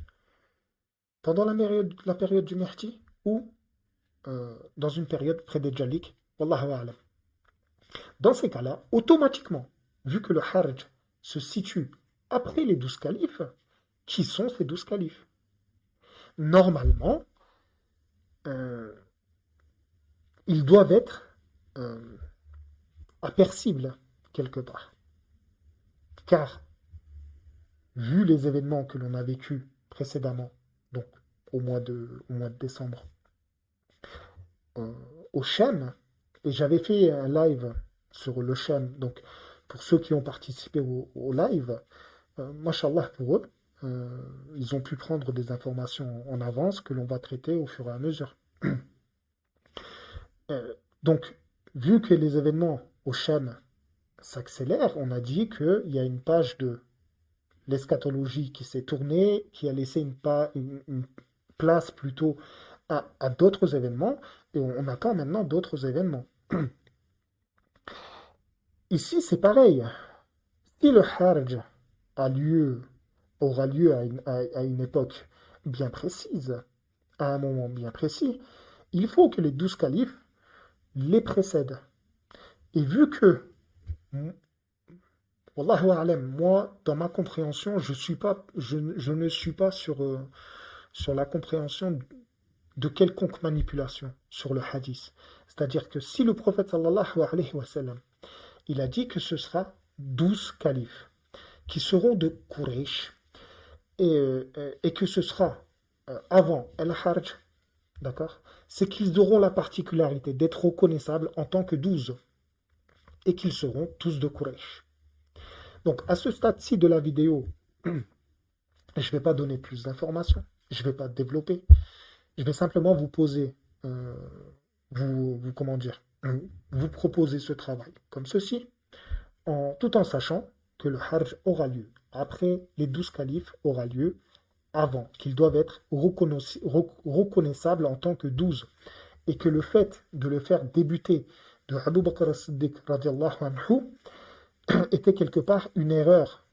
pendant la période du Mehdi ou dans une période pré-Dajjalique, Wallahu a'lam. Dans ces cas-là, automatiquement, vu que le Hajj se situe après les 12 califes, qui sont ces 12 califes? Normalement, euh, ils doivent être euh, apercibles quelque part. Car, vu les événements que l'on a vécus précédemment, donc au mois de décembre, euh, au Shem, et j'avais fait un live sur le Shem, donc pour ceux qui ont participé au live, mashallah pour eux, ils ont pu prendre des informations en avance que l'on va traiter au fur et à mesure. Donc, vu que les événements au Shem s'accélèrent, on a dit qu'il y a une page de l'eschatologie qui s'est tournée, qui a laissé une place plutôt à d'autres événements, et on attend maintenant d'autres événements. Ici, c'est pareil. Si le Hajj a lieu, aura lieu à une époque bien précise, à un moment bien précis, il faut que les 12 califes les précèdent. Et vu que, Wallahu a'lam, moi, dans ma compréhension, je ne suis pas sur la compréhension de quelconque manipulation sur le hadith. C'est-à-dire que si le prophète sallallahu alayhi wa sallam, il a dit que ce sera 12 califes qui seront de Quraysh et que ce sera avant Al-Hajj, d'accord? C'est qu'ils auront la particularité d'être reconnaissables en tant que 12 et qu'ils seront tous de Quraysh. Donc à ce stade-ci de la vidéo, je ne vais pas donner plus d'informations, je ne vais pas développer, je vais simplement vous poser, comment dire, vous proposer ce travail comme ceci, tout en sachant que le Hajj aura lieu. Après les 12 califes aura lieu avant, qu'ils doivent être reconnaissables en tant que 12, et que le fait de le faire débuter de Abu Bakr as-Siddiq radiallahu anhu était quelque part une erreur.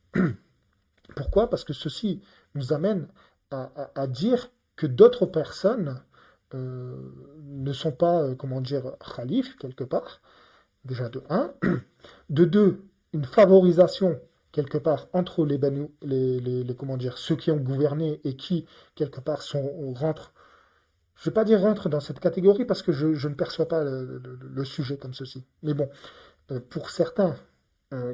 Pourquoi? Parce que ceci nous amène à dire que d'autres personnes ne sont pas, comment dire, khalifes quelque part, déjà de un. De deux, une favorisation quelque part entre comment dire, ceux qui ont gouverné et qui quelque part rentrent, je ne vais pas dire rentrent dans cette catégorie parce que je ne perçois pas le sujet comme ceci. Mais bon, pour certains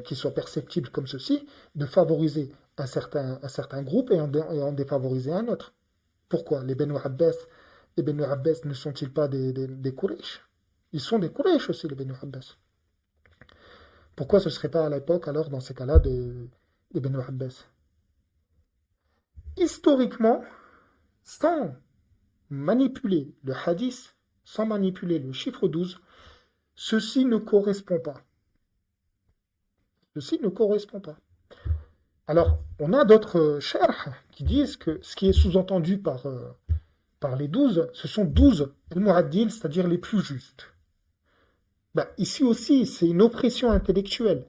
qui soient perceptibles comme ceci, de favoriser un certain groupe et en défavoriser un autre. Pourquoi les Benu Abbas ne sont-ils pas des Quraysh? Ils sont des Quraysh aussi, les Benu Abbas. Pourquoi ce ne serait pas à l'époque, alors, dans ces cas-là, des Benu Abbas? Historiquement, sans manipuler le hadith, sans manipuler le chiffre 12, ceci ne correspond pas. Ceci ne correspond pas. Alors, on a d'autres sharh qui disent que ce qui est sous-entendu par les 12, ce sont 12 al-mu'addil, c'est-à-dire les plus justes. Ben, ici aussi, c'est une oppression intellectuelle.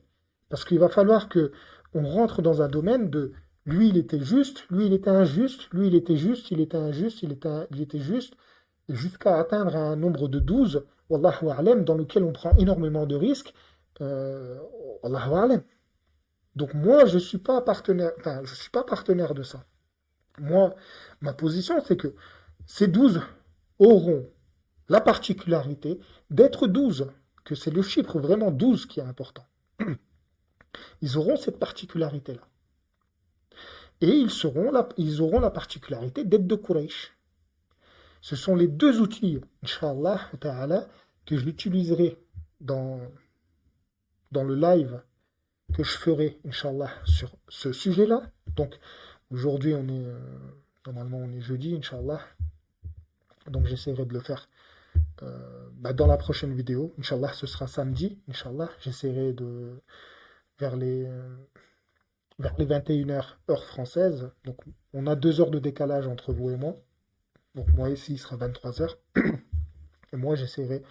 Parce qu'il va falloir que on rentre dans un domaine de lui, il était juste, lui, il était injuste, lui, il était juste, il était injuste, il était juste, jusqu'à atteindre un nombre de 12, wallahu a'lam, dans lequel on prend énormément de risques. Wallahu a'lam. Donc moi, je suis pas partenaire, enfin, je suis pas partenaire de ça. Moi, ma position, c'est que ces 12 auront la particularité d'être 12, que c'est le chiffre vraiment 12 qui est important. Ils auront cette particularité-là. Et ils auront la particularité d'être de Quraysh. Ce sont les deux outils, Inch'Allah ta'ala, que j'utiliserai dans, dans le live que je ferai, Inch'Allah, sur ce sujet-là. Donc, aujourd'hui, normalement, on est jeudi, Inch'Allah. Donc, j'essaierai de le faire dans la prochaine vidéo. Inch'Allah, ce sera samedi. Inch'Allah, j'essaierai vers les, vers les 21h heure française. Donc, on a 2 heures de décalage entre vous et moi. Donc, moi, ici, il sera 23h. Et moi, j'essaierai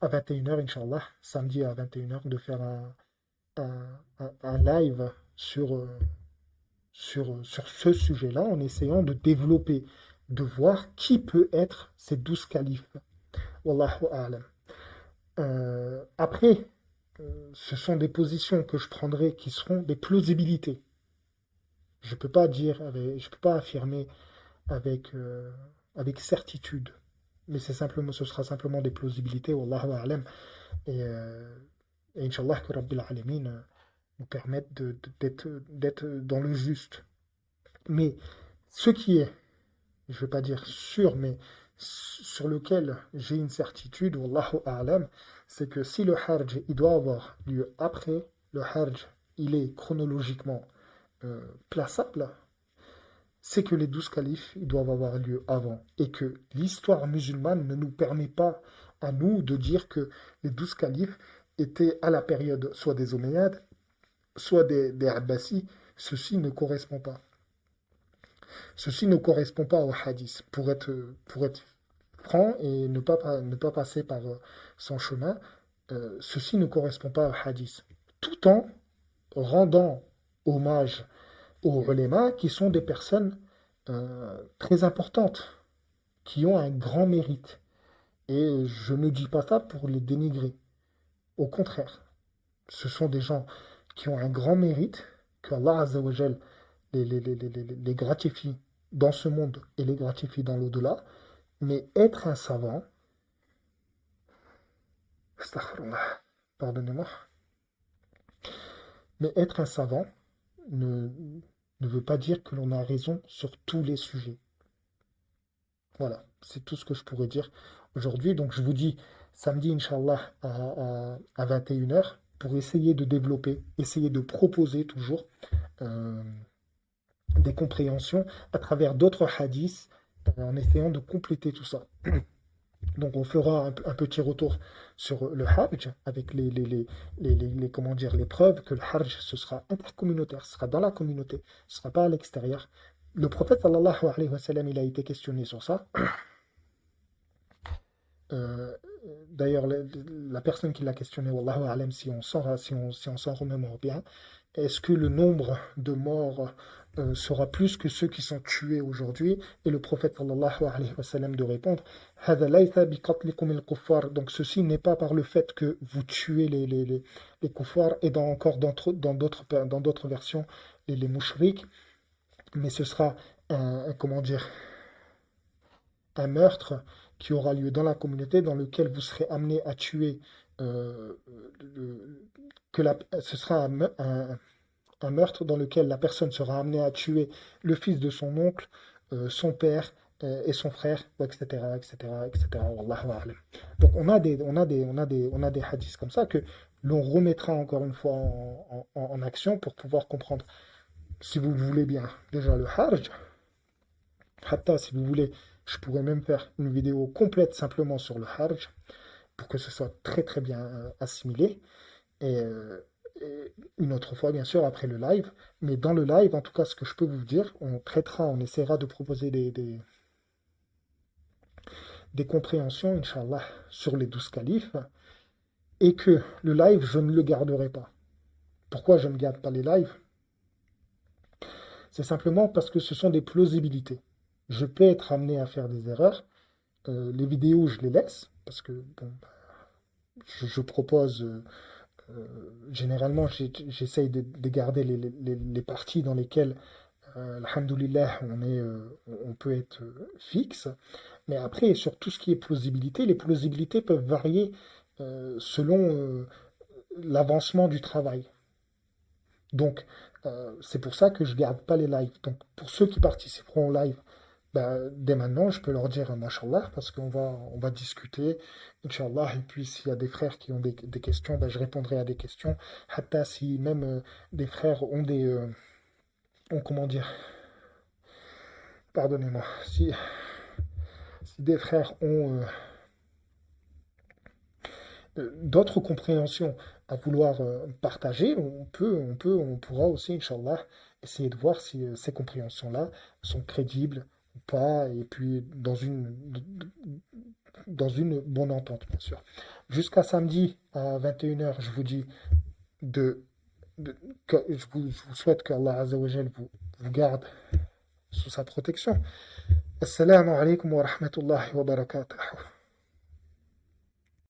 à 21h, Inch'Allah, samedi à 21h, de faire un live sur ce sujet-là, en essayant de développer, de voir qui peut être ces 12 califes. Wallahu a'lam. Après, ce sont des positions que je prendrai qui seront des plausibilités. Je ne peux pas je peux pas affirmer avec certitude. Mais ce sera simplement des plausibilités, wallahu a'lam. Et, et Inch'Allah que Rabbil Alamin nous permette d'être dans le juste. Mais ce qui est, je ne veux pas dire sûr, mais sur lequel j'ai une certitude, wallahu a'lam, c'est que si le Hajj il doit avoir lieu après, le Hajj il est chronologiquement plaçable, c'est que les 12 califes ils doivent avoir lieu avant. Et que l'histoire musulmane ne nous permet pas à nous de dire que les 12 califes étaient à la période soit des Omeyyades, soit des Abbasides. Ceci ne correspond pas. Ceci ne correspond pas au hadith. Pour être franc et ne pas passer par son chemin, ceci ne correspond pas au hadith. Tout en rendant hommage aux ulama qui sont des personnes très importantes, qui ont un grand mérite. Et je ne dis pas ça pour les dénigrer. Au contraire, ce sont des gens qui ont un grand mérite, que Allah Azzawajal les gratifie dans ce monde et les gratifie dans l'au-delà. Mais être un savant, astaghfirullah, pardonnez-moi, mais être un savant ne, ne veut pas dire que l'on a raison sur tous les sujets. Voilà, c'est tout ce que je pourrais dire aujourd'hui. Donc je vous dis samedi, Inch'Allah, à 21h, pour essayer de développer, essayer de proposer toujours euh, des compréhensions à travers d'autres hadiths, en essayant de compléter tout ça. Donc on fera un petit retour sur le Hajj avec comment dire, les preuves que le Hajj ce sera intercommunautaire, ce sera dans la communauté, ce ne sera pas à l'extérieur. Le prophète sallallahu alayhi wa sallam, il a été questionné sur ça. Euh, D'ailleurs, la personne qui l'a questionné, wallahu alam, si on s'en remémore bien, est-ce que le nombre de morts sera plus que ceux qui sont tués aujourd'hui? Et le prophète sallallahu alayhi wa sallam de répondre, هذا ليس بقتلكم الكفار. Donc ceci n'est pas par le fait que vous tuez les kuffars et dans d'autres versions les mouchriks, mais ce sera comment dire, un meurtre qui aura lieu dans la communauté dans lequel vous serez amené à tuer euh, le- ce sera un meurtre dans lequel la personne sera amenée à tuer le fils de son oncle, son père et son frère, etc., etc., etc. Wallahu a'lam. Donc on a des hadiths comme ça que l'on remettra encore une fois en action pour pouvoir comprendre, si vous voulez bien, déjà le hajj. Hatta, si vous voulez, je pourrais même faire une vidéo complète simplement sur le hajj pour que ce soit très très bien assimilé. Et, et une autre fois, bien sûr, après le live. Mais dans le live, en tout cas, ce que je peux vous dire, on essaiera de proposer des compréhensions, Inch'Allah, sur les 12 califes. Et que le live, je ne le garderai pas. Pourquoi je ne garde pas les lives? C'est simplement parce que ce sont des plausibilités. Je peux être amené à faire des erreurs. Les vidéos, je les laisse, parce que bon, je propose, euh, généralement, j'essaye de garder les parties dans lesquelles, alhamdoulilah, on peut être fixe. Mais après, sur tout ce qui est plausibilité, les plausibilités peuvent varier selon l'avancement du travail. Donc, c'est pour ça que je garde pas les lives. Donc, pour ceux qui participeront au live, ben, dès maintenant, je peux leur dire Mashallah, parce on va discuter, Inch'Allah. Et puis, s'il y a des frères qui ont des questions, ben, je répondrai à des questions. Hatta si même des frères ont, comment dire, pardonnez-moi, si des frères ont d'autres compréhensions à vouloir partager, on pourra aussi, Inch'Allah, essayer de voir si ces compréhensions-là sont crédibles ou pas, et puis dans une bonne entente, bien sûr. Jusqu'à samedi à 21 h, je vous dis de, je vous souhaite qu'Allah Azzawajal vous garde sous sa protection. Assalamu alaikum wa rahmatullahi wa barakatuh.